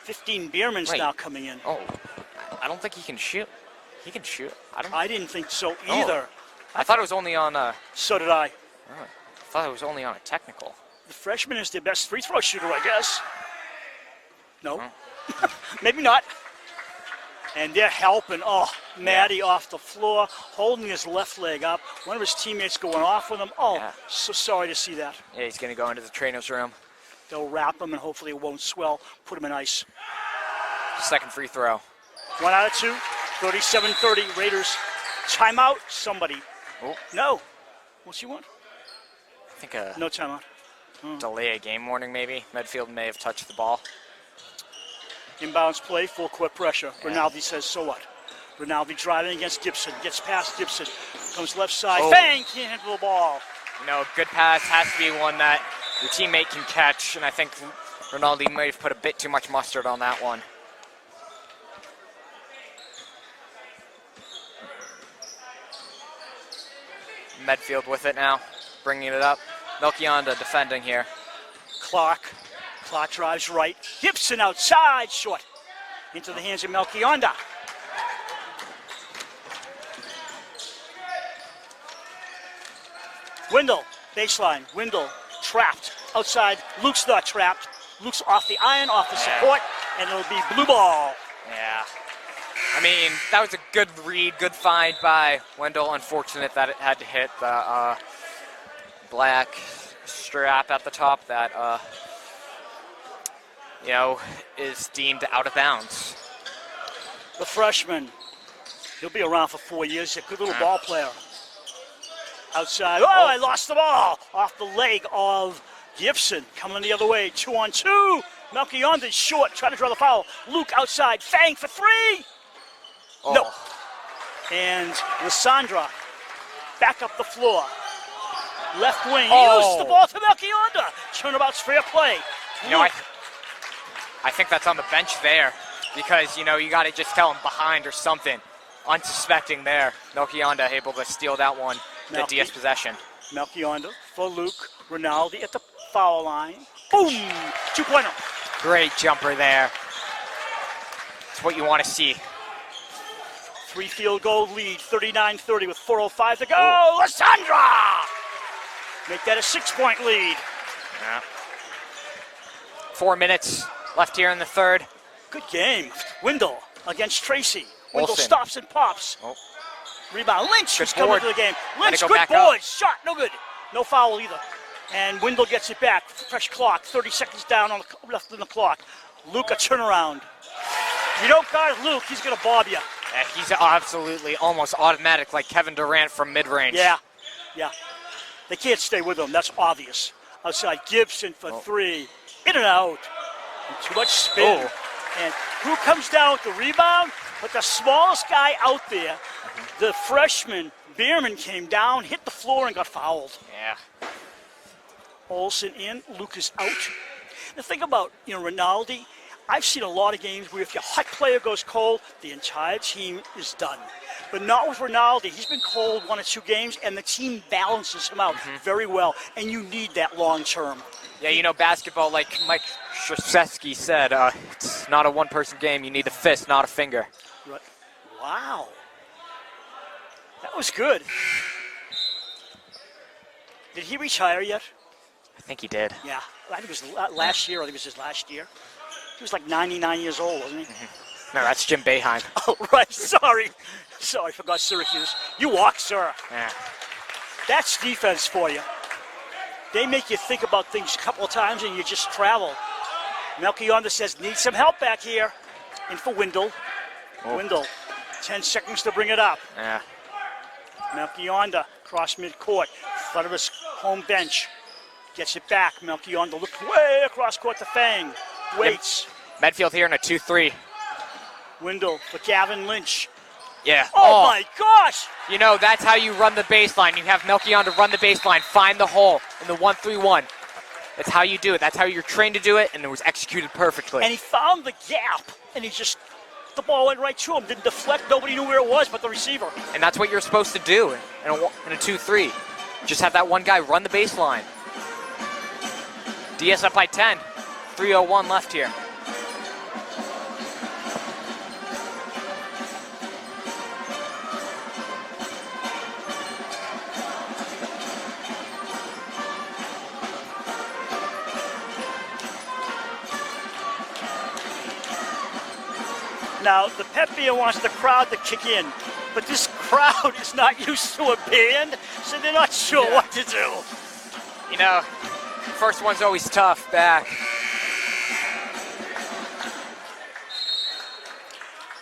15 Bierman's Wait. now coming in. Oh, I don't think he can shoot. He can shoot. I didn't think so either. I thought it was only on a. So did I. I thought it was only on a technical. The freshman is the best free throw shooter, I guess. No, maybe not. And they're helping. Oh, Maddie off the floor, holding his left leg up. One of his teammates going off with him. Oh, Yeah. so sorry to see that. Yeah, he's gonna go into the trainer's room. They'll wrap him and hopefully it won't swell. Put him in ice. Second free throw. 1 out of 2. 37-30. Raiders. Timeout. Somebody. Oh. No. What's he want? I think a No timeout. delay of game warning maybe. Medfield may have touched the ball. Inbounds play, full court pressure. Rinaldi says, so what? Rinaldi driving against Gibson, gets past Gibson, comes left side, bang, can't handle the ball. You know, a good pass has to be one that your teammate can catch, and I think Ronaldo might have put a bit too much mustard on that one. Medfield with it now, bringing it up. Melchionda defending here. Clark drives right. Gibson outside, short. Into the hands of Melchionda. Windle, baseline. Windle trapped outside. Luke's not trapped. Luke's off the iron, off the support, and it'll be blue ball. Yeah. I mean, that was a good read, good find by Wendell. Unfortunate that it had to hit the black strap at the top that, is deemed out of bounds. The freshman, he'll be around for 4 years. A good little ball player. Outside. Oh, I lost the ball off the leg of Gibson. Coming the other way. 2-on-2. Melchionda's short. Trying to draw the foul. Luke outside. Fang for three. Oh. No. And Lysandra back up the floor. Left wing. He loses the ball to Melchionda. Turnabout's fair play. I think that's on the bench there because, you got to just tell him behind or something. Unsuspecting there. Melchionda able to steal that one. The DS possession. Melchionda for Luke. Ronaldo at the foul line. Boom! 2-pointer. Great jumper there. That's what you want to see. 3 field goal lead, 39-30 with 4:05 to go. Lysandra! Make that a 6-point lead. Yeah. 4 minutes left here in the third. Good game. Windle against Tracy. Windle Olsen. stops and pops. Oh. Rebound. Lynch Good is coming board. to the game. Let Lynch, it go good back board. up. Shot, no good. No foul either. And Windle gets it back. Fresh clock. 30 seconds down on the left in the clock. Luke a turnaround. You don't guard Luke, he's going to bob you. He's absolutely almost automatic like Kevin Durant from mid-range. Yeah. They can't stay with him. That's obvious. Outside Gibson for three. In and out. And too much spin. And who comes down with the rebound? But the smallest guy out there, the freshman, Bierman, came down, hit the floor, and got fouled. Yeah. Olsen in, Luke is out. The thing about, Ronaldo, I've seen a lot of games where if your hot player goes cold, the entire team is done. But not with Ronaldo. He's been cold 1 or 2 games, and the team balances him out very well, and you need that long term. Yeah, basketball, like Mike Krzyzewski said, it's not a one-person game. You need a fist, not a finger. Right. Wow. That was good. Did he retire yet? I think he did. Yeah. I think it was last year. I think it was his last year. He was like 99 years old, wasn't he? No, that's Jim Boeheim. Oh, right. Sorry, I forgot Syracuse. You walk, sir. Yeah. That's defense for you. They make you think about things a couple of times and you just travel. Melchionda says, need some help back here. In for Windle. Windle, 10 seconds to bring it up. Yeah. Melchionda, cross midcourt, front of his home bench. Gets it back. Melchionda looks way across court to Fang. Waits. Medfield here in a 2-3. Windle for Gavin Lynch. Yeah. Oh my gosh! That's how you run the baseline. You have Melchionda run the baseline, find the hole in the 1-3-1. That's how you do it. That's how you're trained to do it, and it was executed perfectly. And he found the gap, and the ball went right to him. Didn't deflect. Nobody knew where it was but the receiver. And that's what you're supposed to do in a 2-3. Just have that one guy run the baseline. DS up by 10. 3:01 left here. Now, the pep band wants the crowd to kick in, but this crowd is not used to a band, so they're not sure what to do. First one's always tough back.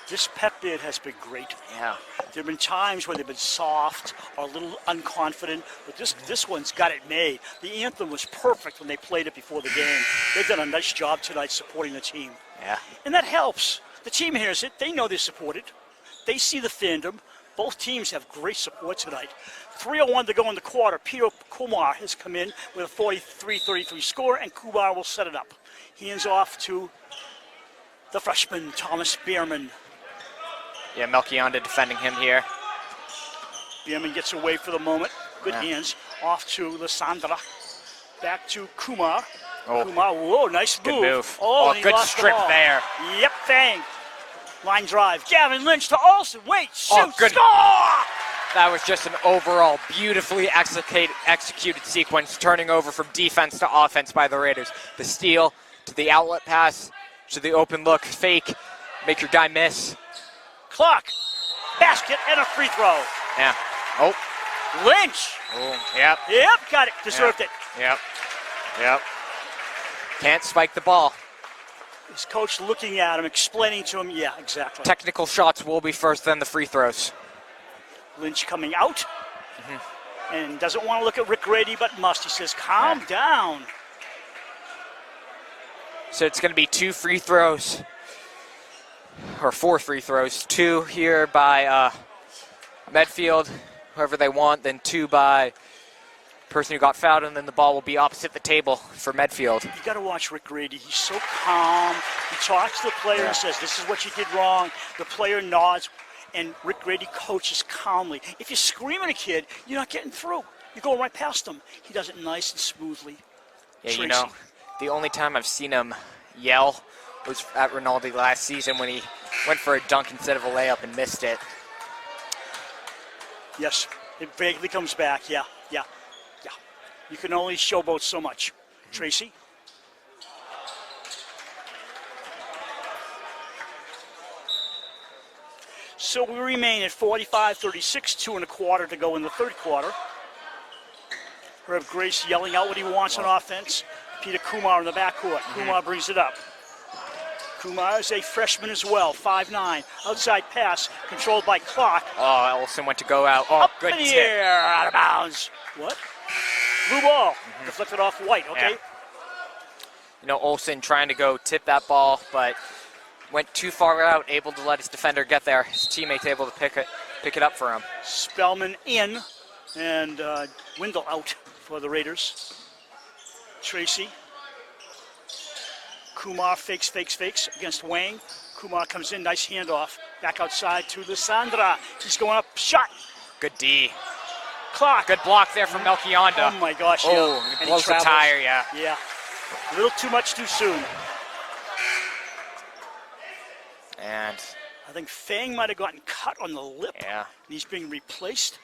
This pep band has been great. Yeah. There have been times where they've been soft or a little unconfident, but this one's got it made. The anthem was perfect when they played it before the game. They've done a nice job tonight supporting the team. Yeah. And that helps. The team hears it. They know they're supported. They see the fandom. Both teams have great support tonight. 3:01 to go in the quarter. Peter Kumar has come in with a 43-33 score, and Kumar will set it up. Hands off to the freshman, Thomas Bierman. Yeah, Melchionda defending him here. Bierman gets away for the moment. Good hands. Off to Lysandra. Back to Kumar. Oh. Kumar, whoa, nice Good move. move. Oh, and he good lost the strip ball. there. Yep, bang. Line drive. Gavin Lynch to Olsen. Wait, shoot, good. score! That was just an overall beautifully executed sequence, turning over from defense to offense by the Raiders. The steal to the outlet pass to the open look, fake, make your guy miss. Clock. Basket and a free throw. Yeah. Oh. Lynch. Oh. Yep. Yep, got it. Deserved it. Yep. Yep. Can't spike the ball. His coach looking at him, explaining to him, yeah, exactly. Technical shots will be first, then the free throws. Lynch coming out. And doesn't want to look at Rick Grady, but must. He says, calm down. So it's going to be 2 free throws, or 4 free throws. 2 here by Medfield, whoever they want, then 2 by person who got fouled, and then the ball will be opposite the table for Medfield. You got to watch Rick Grady. He's so calm. He talks to the player and says, this is what you did wrong. The player nods, and Rick Grady coaches calmly. If you scream at a kid, you're not getting through. You're going right past him. He does it nice and smoothly. Yeah, Tracy. you know, the only time I've seen him yell was at Rinaldi last season when he went for a dunk instead of a layup and missed it. Yes, it vaguely comes back. Yeah. You can only showboat so much. Tracy? So we remain at 45-36, 2 1/4 to go in the third quarter. Herb Grace yelling out what he wants on offense. Peter Kumar in the backcourt. Kumar brings it up. Kumar is a freshman as well, 5'9". Outside pass, controlled by Clock. Oh, Ellison went to go out. Oh, Up good in the tip. air, out of bounds. What? Blue ball, deflected off White, okay? Yeah. You know, Olsen trying to go tip that ball, but went too far out, able to let his defender get there. His teammates able to pick it up for him. Spellman in, and Windle out for the Raiders. Tracy. Kumar fakes against Wang. Kumar comes in, nice handoff. Back outside to Lysandra. He's going up, shot. Good D. Clock. Good block there from Melchionda. Oh my gosh, Oh, yeah. he And blows the travels. tire, yeah. Yeah. A little too much too soon. And, I think Fang might have gotten cut on the lip. yeah. And he's being replaced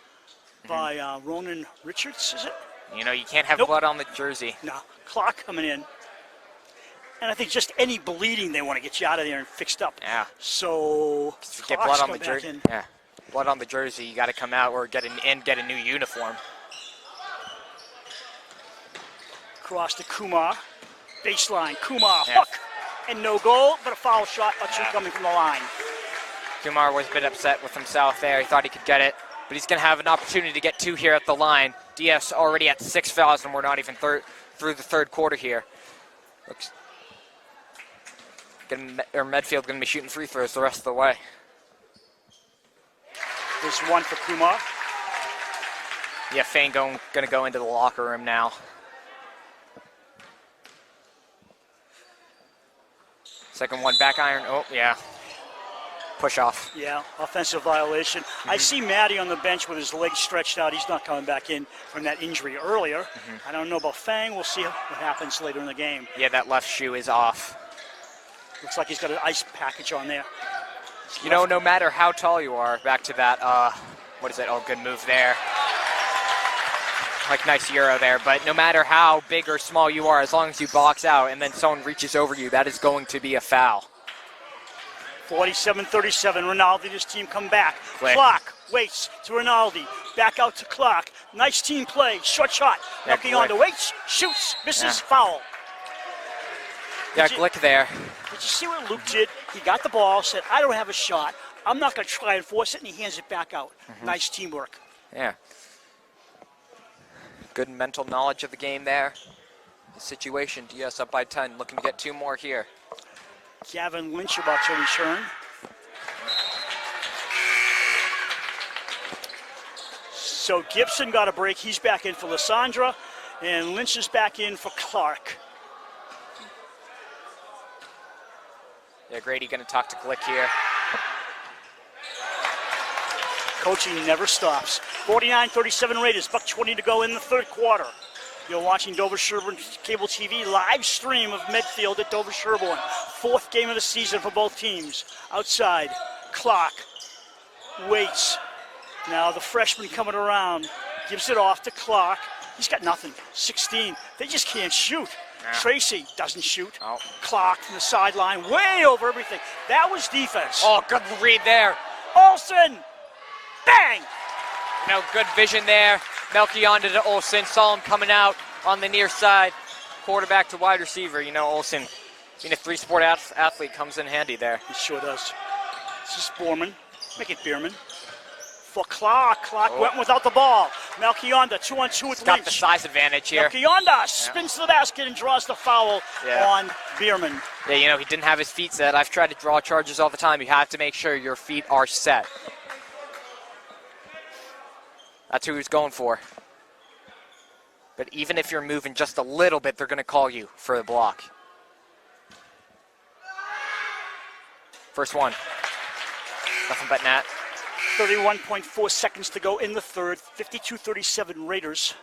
by Ronan Richards, is it? You know, you can't have Nope. blood on the jersey. No. Clock coming in. And I think just any bleeding, they want to get you out of there and fixed up. Yeah. So, If you get Clock's blood on the coming back jersey, in. yeah. Blood on the jersey, you got to come out or get a new uniform. Cross to Kumar. Baseline. Kumar. Yeah. Hook. And no goal, but a foul shot. A two coming from the line. Kumar was a bit upset with himself there. He thought he could get it, but he's going to have an opportunity to get 2 here at the line. DS already at 6 fouls, and we're not even through the third quarter here. Looks, Medfield going to be shooting free throws the rest of the way. There's one for Kumar. Yeah, Fane going to go into the locker room now. Second one, back iron. Oh, yeah. Push off. Yeah, offensive violation. I see Matty on the bench with his legs stretched out. He's not coming back in from that injury earlier. I don't know about Fang. We'll see what happens later in the game. Yeah, that left shoe is off. Looks like he's got an ice package on there. You know, no matter how tall you are, back to that, what is it? Oh, good move there. Like, nice Euro there, but no matter how big or small you are, as long as you box out and then someone reaches over you, that is going to be a foul. 47-37, Rinaldi and his team come back. Quick. Clock waits to Rinaldi. Back out to Clock. Nice team play. Short shot. Yeah, Looking on Glick. to waits. Shoots. Misses. Yeah. Foul. Yeah, Did you- Glick there. Did you see what Luke did? He got the ball, said, I don't have a shot. I'm not going to try and force it, and he hands it back out. Nice teamwork. Yeah. Good mental knowledge of the game there. The situation, DS up by 10, looking to get 2 more here. Gavin Lynch about to return. So Gibson got a break. He's back in for Lysandra, and Lynch is back in for Clark. Yeah, Grady going to talk to Glick here. Coaching never stops. 49-37 Raiders, $1:20 to go in the third quarter. You're watching Dover-Sherborn Cable TV live stream of Medfield at Dover-Sherborn. Fourth game of the season for both teams. Outside, Clark waits. Now the freshman coming around, gives it off to Clark. He's got nothing, 16. They just can't shoot. Yeah. Tracy doesn't shoot. Oh. Clark from the sideline, way over everything. That was defense. Oh, good read there. Olsen, bang! You know, good vision there. Melchionda to Olsen, saw him coming out on the near side. Quarterback to wide receiver. You know, Olsen, being a three-sport athlete, comes in handy there. He sure does. This is Borman. Make it Bierman. For Clark. Clark went without the ball. Melchionda, 2-on-2 with Got Lynch. the size advantage here. Melchionda spins to the basket and draws the foul on Bierman. Yeah, you know, he didn't have his feet set. I've tried to draw charges all the time. You have to make sure your feet are set. That's who he's going for. But even if you're moving just a little bit, they're going to call you for the block. First one. Nothing but net. 31.4 seconds to go in the third. 52-37 Raiders.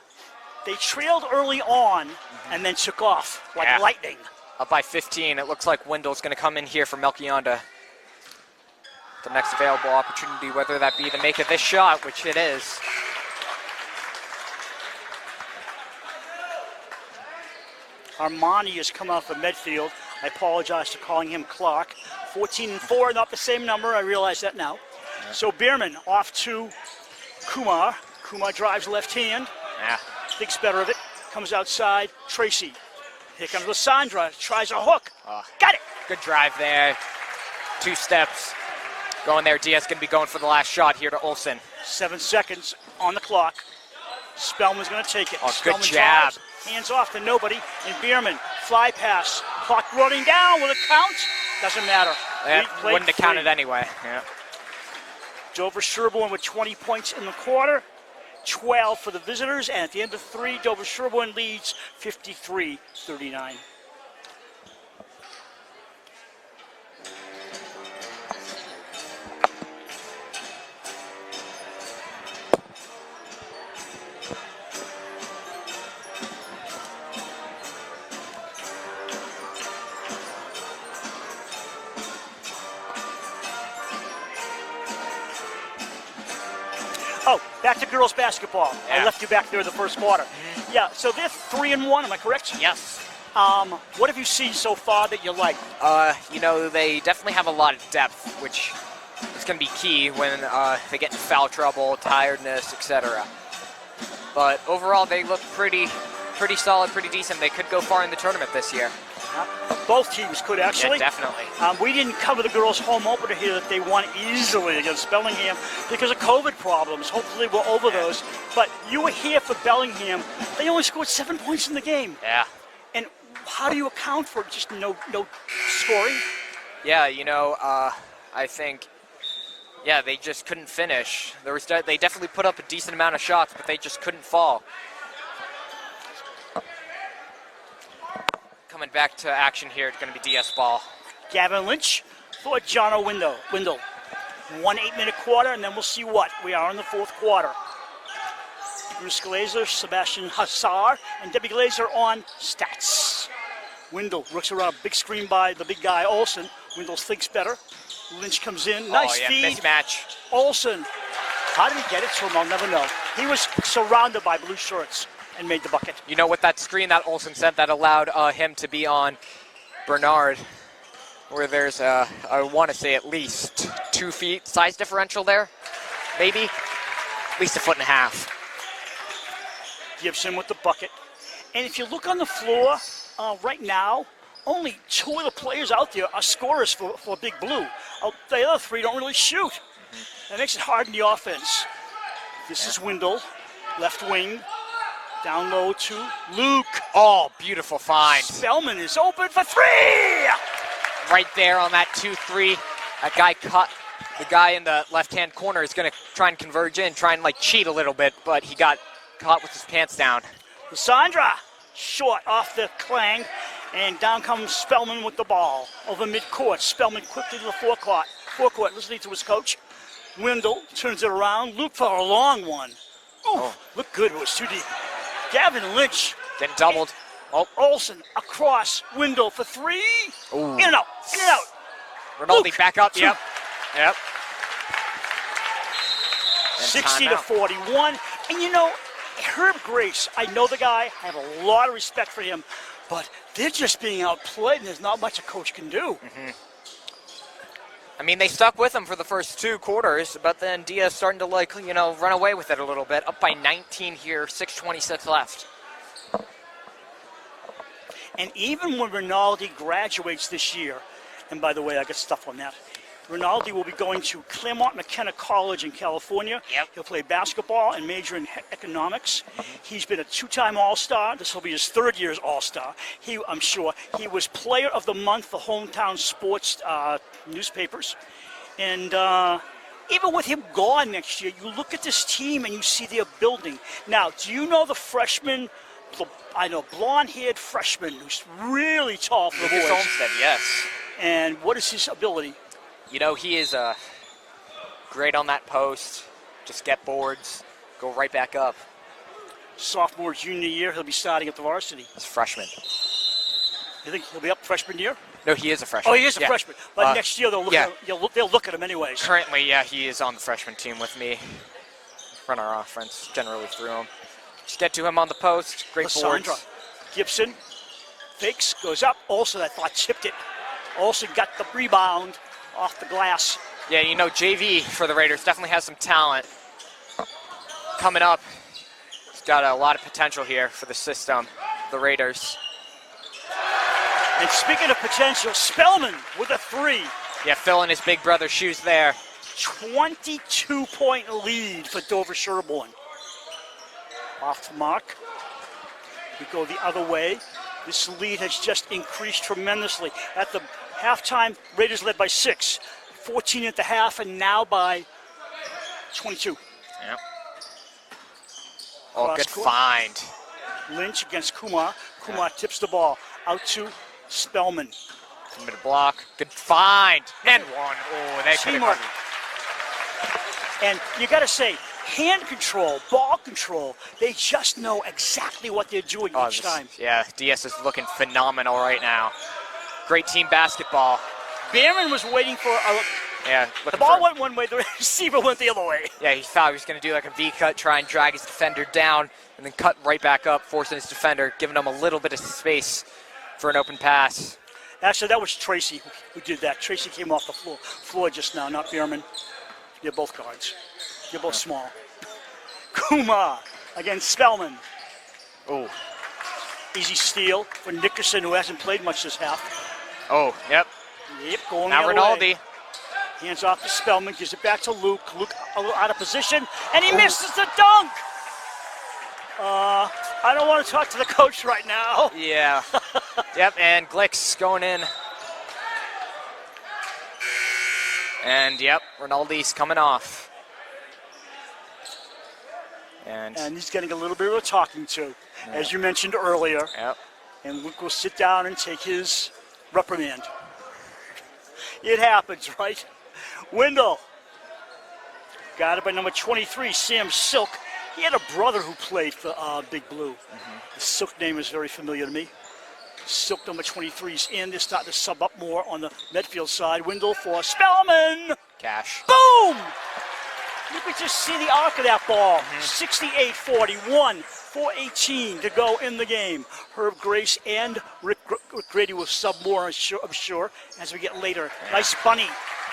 They trailed early on and then took off like lightning. Up by 15. It looks like Wendell's going to come in here for Melchionda. The next available opportunity, whether that be the make of this shot, which it is. Armani has come out for Medfield. I apologize for calling him Clark. 14-4, not the same number. I realize that now. Yeah. So Bierman off to Kumar. Kumar drives left hand. Yeah. Thinks better of it. Comes outside. Tracy. Here comes Lysandra. Tries a hook. Got it. Good drive there. 2 steps. Going there. Diaz going to be going for the last shot here to Olsen. 7 seconds on the clock. Spellman's going to take it. Oh, Spellman good jab. Drives, hands off to nobody. And Bierman, fly pass. Clock running down. Will it count? Doesn't matter. Wouldn't have counted anyway. Yeah. Dover-Sherborn with 20 points in the quarter. 12 for the visitors. And at the end of 3, Dover-Sherborn leads 53-39. Oh, back to girls basketball. Yeah. I left you back there in the first quarter. Yeah, so they're 3-1, am I correct? Yes. What have you seen so far that you like? You know, they definitely have a lot of depth, which is going to be key when they get in foul trouble, tiredness, etc. But overall, they look pretty solid, pretty decent. They could go far in the tournament this year. Both teams could actually. Yeah, definitely. We didn't cover the girls' home opener here that they won easily against Bellingham because of COVID problems. Hopefully we're over those. But you were here for Bellingham. They only scored 7 points in the game. Yeah. And how do you account for just no scoring? Yeah, you know, I think, they just couldn't finish. They definitely put up a decent amount of shots, but they just couldn't fall. Coming back to action here, it's going to be DS ball. Gavin Lynch for Jono Wendell. 1 8-minute quarter, and then we'll see what. We are in the fourth quarter. Bruce Glazer, Sebastian Hassar, and Debbie Glazer on stats. Wendell works around a big screen by the big guy, Olsen. Wendell thinks better. Lynch comes in. Nice feed. Mismatch. Olsen. How did he get it to him? I'll never know. He was surrounded by blue shirts and made the bucket. You know what that screen that Olsen sent that allowed him to be on Bernard, where there's, I want to say at least 2 feet size differential there, maybe, at least 1.5 feet. Gibson with the bucket. And if you look on the floor right now, only 2 of the players out there are scorers for Big Blue. The other 3 don't really shoot. That makes it hard in the offense. This is Wendell, left wing. Down low to Luke. Oh, beautiful find. Spellman is open for 3! Right there on that 2-3. That guy cut the guy in the left-hand corner is going to try and converge in, try and like cheat a little bit, but he got caught with his pants down. Sandra, short off the clang, and down comes Spellman with the ball over midcourt. Spellman quickly to the forecourt, listening to his coach. Wendell turns it around. Luke for a long one. Ooh, looked good. It was too deep. Gavin Lynch. Getting doubled. Oh, Olsen across. Wendell for three. Ooh. In and out. In and out. Rinaldi Luke, back up. two. Yep. And 60 to timeout. 41. And you know, Herb Grace, I know the guy. I have a lot of respect for him. But they're just being outplayed, and there's not much a coach can do. I mean, they stuck with him for the first 2 quarters, but then Diaz starting to, like, you know, run away with it a little bit. Up by 19 here, 6:26 left. And even when Rinaldi graduates this year, and by the way, I got stuff on that. Rinaldi will be going to Claremont McKenna College in California. Yep. He'll play basketball and major in economics. He's been a 2-time All-Star. This will be his 3rd year as All-Star. I'm sure. He was Player of the Month for hometown sports newspapers. And even with him gone next year, you look at this team and you see they're building. Now, do you know the freshman, blonde-haired freshman who's really tall for the Lucas boys? Olmsted, yes. And what is his ability? You know, he is great on that post. Just get boards, go right back up. Sophomore, junior year, he'll be starting at the varsity. He's a freshman. You think he'll be up freshman year? No, he is a freshman. Oh, he is a freshman. But next year they'll look at him anyways. Currently, yeah, he is on the freshman team with me. Run our offense generally through him. Just get to him on the post. Great boards. Gibson fakes, goes up. Olsen, I thought, chipped it. Olsen got the rebound off the glass. Yeah, you know, JV for the Raiders definitely has some talent coming up. He's got a lot of potential here for the system, the Raiders. And speaking of potential, Spellman with a 3. Yeah, filling his big brother's shoes there. 22-point lead for Dover-Sherborn. Off the mark. We go the other way. This lead has just increased tremendously. At the halftime, Raiders led by 6. 14 at the half, and now by 22. Yep. Oh, good Cross-court. find. Lynch against Kumar. Kumar tips the ball out to Spellman. Mid block. Good find. And one. Oh, they could Teamwork. have And you got to say, hand control, ball control, they just know exactly what they're doing each time. Yeah, DS is looking phenomenal right now. Great team basketball. Barron was waiting for a... Yeah, The ball went one way, the receiver went the other way. Yeah, he thought he was going to do like a V-cut, try and drag his defender down, and then cut right back up, forcing his defender, giving him a little bit of space for an open pass. Actually, that was Tracy who did that. Tracy came off the floor just now, not Bierman. They're both guards. They're both small. Kumar against Spellman. Oh. Easy steal for Nickerson, who hasn't played much this half. Oh, yep. Yep, going Now the other Rinaldi. way. Hands off to Spellman, gives it back to Luke. Luke a little out of position, and he misses the dunk. I don't want to talk to the coach right now. Yeah. Yep, and Glick's going in. And, yep, Rinaldi's coming off. And he's getting a little bit of a talking to, as you mentioned earlier. Yep. And Luke will sit down and take his reprimand. It happens, right? Wendell. Got it by number 23, Sam Silk. He had a brother who played for Big Blue. The Silk name is very familiar to me. Silk number 23 is in. They're starting to sub up more on the Medfield side. Wendell for Spellman. Cash. Boom! You could just see the arc of that ball. 68-41, 4:18 to go in the game. Herb Grace and Rick Grady will sub more, I'm sure, as we get later. Nice bunny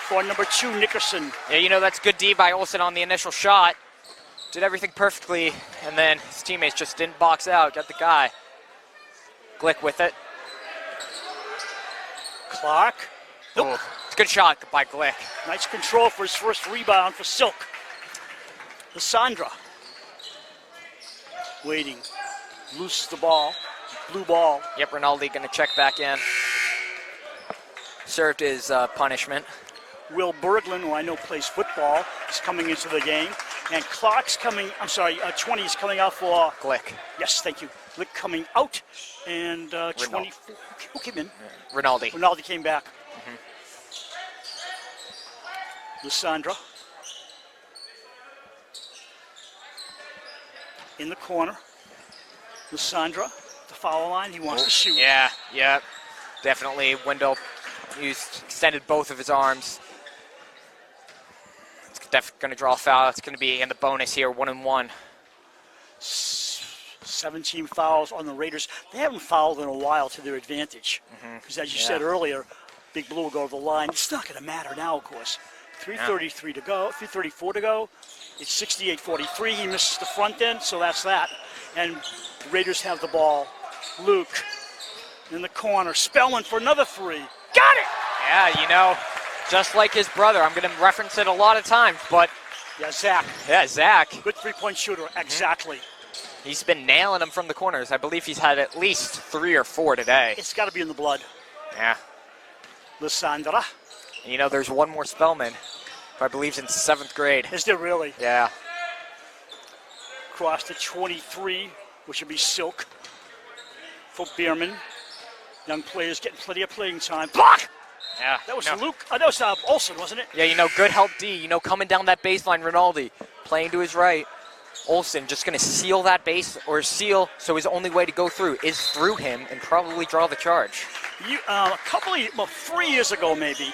for number 2, Nickerson. Yeah, you know, that's good D by Olsen on the initial shot. Did everything perfectly, and then his teammates just didn't box out. Got the guy. Glick with it. Clark. Nope. Oh, it's a good shot by Glick. Nice control for his first rebound for Silk. Lysandra. Waiting. Loses the ball. Blue ball. Yep, Rinaldi going to check back in. Served his punishment. Will Berglund, who I know plays football, is coming into the game. And Clark's coming, 20 is coming out for... Glick. Yes, thank you. Glick coming out. And 24, who came in? Rinaldi. Rinaldi came back. Lysandra. In the corner. Lysandra, the foul line, he wants to shoot. Yeah, definitely. Wendell extended both of his arms. It's definitely going to draw a foul. It's going to be in the bonus here, 1-1. 17 fouls on the Raiders. They haven't fouled in a while to their advantage. Because as you said earlier, Big Blue will go to the line. It's not going to matter now, of course. 3:33 to go, 3:34 to go. It's 68-43. He misses the front end, so that's that. And the Raiders have the ball. Luke in the corner. Spellman for another three. Got it! Yeah, just like his brother. I'm going to reference it a lot of times, but... Yeah, Zach. Yeah, Zach. Good three-point shooter, exactly. He's been nailing them from the corners. I believe he's had at least 3 or 4 today. It's got to be in the blood. Yeah. Lysandra. And there's one more Spellman, who I believe is in 7th grade. Is there really? Yeah. Cross to 23, which would be Silk for Bierman. Young players getting plenty of playing time. Block! Yeah. That was Luke. That was Olsen, wasn't it? Yeah, good help D. Coming down that baseline, Rinaldi playing to his right. Olsen just going to seal that base, so his only way to go through is through him and probably draw the charge. A couple of 3 years ago, maybe.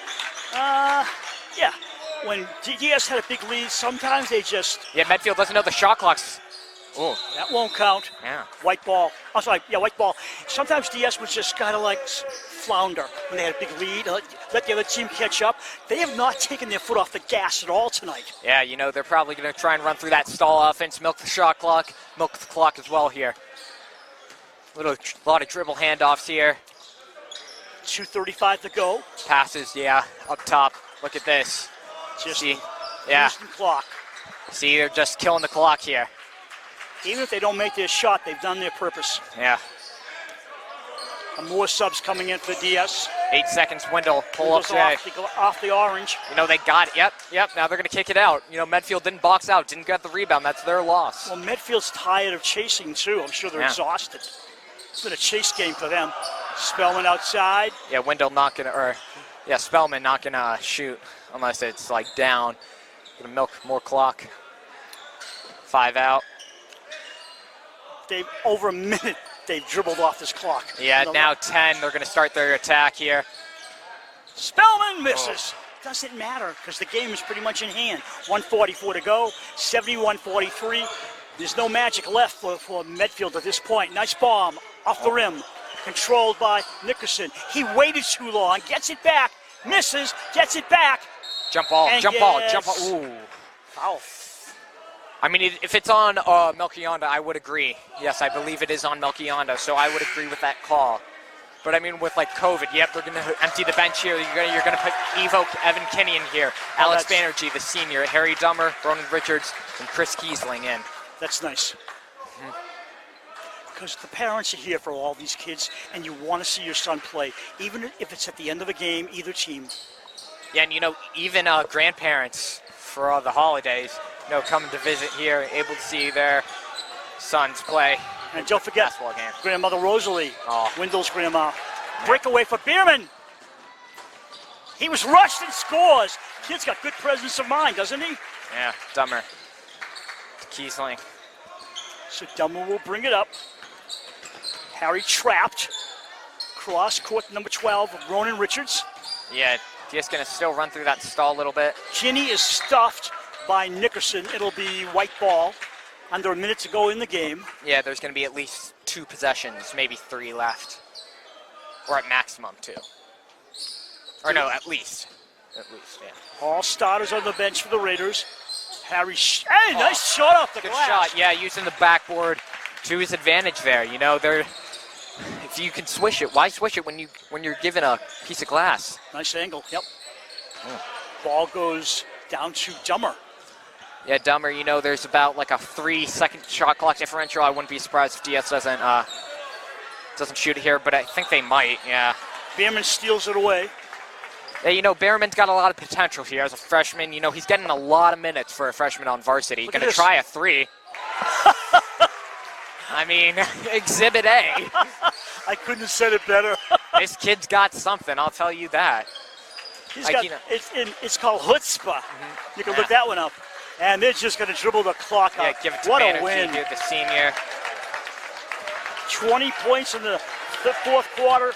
When DS had a big lead, sometimes they just... Yeah, Medfield doesn't know the shot clocks. Ooh. That won't count. Yeah. White ball. White ball. Sometimes DS was just kind of like flounder when they had a big lead, let the other team catch up. They have not taken their foot off the gas at all tonight. Yeah, they're probably going to try and run through that stall offense, milk the shot clock, milk the clock as well here. A lot of dribble handoffs here. 2:35 to go. Passes, up top. Look at this. Losing clock. See, they're just killing the clock here. Even if they don't make their shot, they've done their purpose. Yeah. And more subs coming in for DS. 8 seconds, Wendell. Pull up off the orange. They got it. Yep. Now they're going to kick it out. Medfield didn't box out, didn't get the rebound. That's their loss. Well, Medfield's tired of chasing, too. I'm sure they're exhausted. It's been a chase game for them. Spellman outside. Yeah, Wendell not going to, Spellman not going to shoot unless it's down. Going to milk more clock. 5 out. They've over a minute. They've dribbled off this clock. Yeah, now 10. They're going to start their attack here. Spellman misses. Doesn't matter because the game is pretty much in hand. 1:44 to go. 71-43. There's no magic left for Medfield at this point. Nice bomb off the rim. Controlled by Nickerson. He waited too long. Gets it back. Misses. Gets it back. Jump ball. Ooh. Foul. I mean, if it's on Melchionda, I would agree. Yes, I believe it is on Melchionda, so I would agree with that call. But I mean, with COVID, they're going to empty the bench here. You're going to put Evo, Evan Kinney in here, Alex Banerjee, the senior, Harry Dummer, Ronan Richards, and Chris Kiesling in. That's nice. Because the parents are here for all these kids, and you want to see your son play, even if it's at the end of a game, either team. Yeah, and even grandparents for the holidays, coming to visit here, able to see their sons play. And don't forget, game. Grandmother Rosalie, Wendell's grandma. Breakaway for Bierman. He was rushed and scores. Kid's got good presence of mind, doesn't he? Yeah, Dummer. To Kiesling. So Dummer will bring it up. Harry trapped. Cross court number 12, Ronan Richards. Yeah, just going to still run through that stall a little bit. Kinney is stuffed by Nickerson. It'll be white ball. Under a minute to go in the game. Yeah, there's going to be at least 2 possessions, maybe 3 left. Or at maximum 2. Or no, at least. Yeah. All starters on the bench for the Raiders. Harry, nice shot off the Good glass. shot, yeah, using the backboard to his advantage there. If you can swish it, why swish it when you're given a piece of glass? Nice angle, yep. Ball goes down to Dummer. Yeah, Dummer, there's about a 3-second shot clock differential. I wouldn't be surprised if DS doesn't shoot it here, but I think they might, yeah. Bierman steals it away. Yeah, you know, Behrman's got a lot of potential here as a freshman. You know, he's getting a lot of minutes for a freshman on varsity. Look at Going to this. try a 3. I mean, Exhibit A. I couldn't have said it better. This kid's got something, I'll tell you that. He's Like, got, you know- it's called chutzpah. You can look that one up. And they're just going to dribble the clock Yeah, out. give it to What a Banerjee, win. dude, the senior. 20 points in the fourth quarter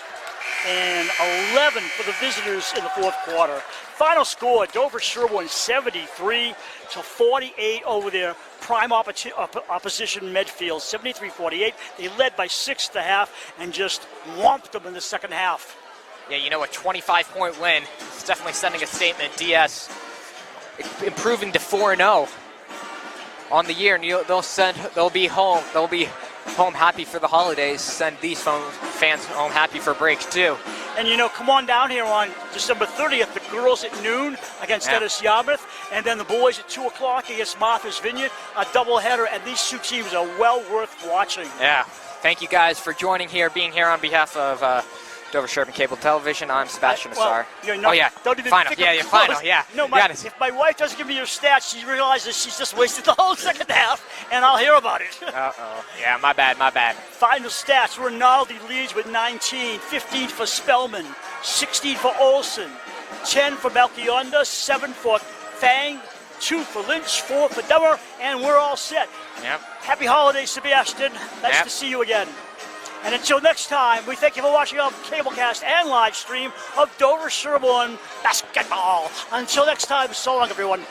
and 11 for the visitors in the fourth quarter. Final score, Dover-Sherborn 73-48 over their prime opposition Medfield, 73-48. They led by 6 at the half and just whomped them in the second half. Yeah, you know, a 25-point win. It's definitely sending a statement. DS improving to 4-0 on the year, and they'll be home happy for the holidays. Send these fans home happy for break too. And you know, come on down here on December 30th, the girls at noon against Ennis Yarmouth, and then the boys at 2 o'clock against Martha's Vineyard, a doubleheader, and these two teams are well worth watching. Yeah, thank you guys for being here on behalf of Dover-Sherborn Cable Television. I'm Sebastian Assar. You're not, Oh yeah, don't even final. pick Yeah, up yeah, close. final. Yeah. No, You gotta- if my wife doesn't give me your stats, she realizes she's just wasted the whole second half, and I'll hear about it. Uh-oh. Yeah, my bad. Final stats: Rinaldi leads with 19, 15 for Spellman, 16 for Olson, 10 for Melchionda, 7 for Fang, 2 for Lynch, 4 for Dummer, and we're all set. Yep. Happy holidays, Sebastian. Nice Yep. to see you again. And until next time, we thank you for watching our cablecast and live stream of Dover-Sherborn basketball. Until next time, so long, everyone.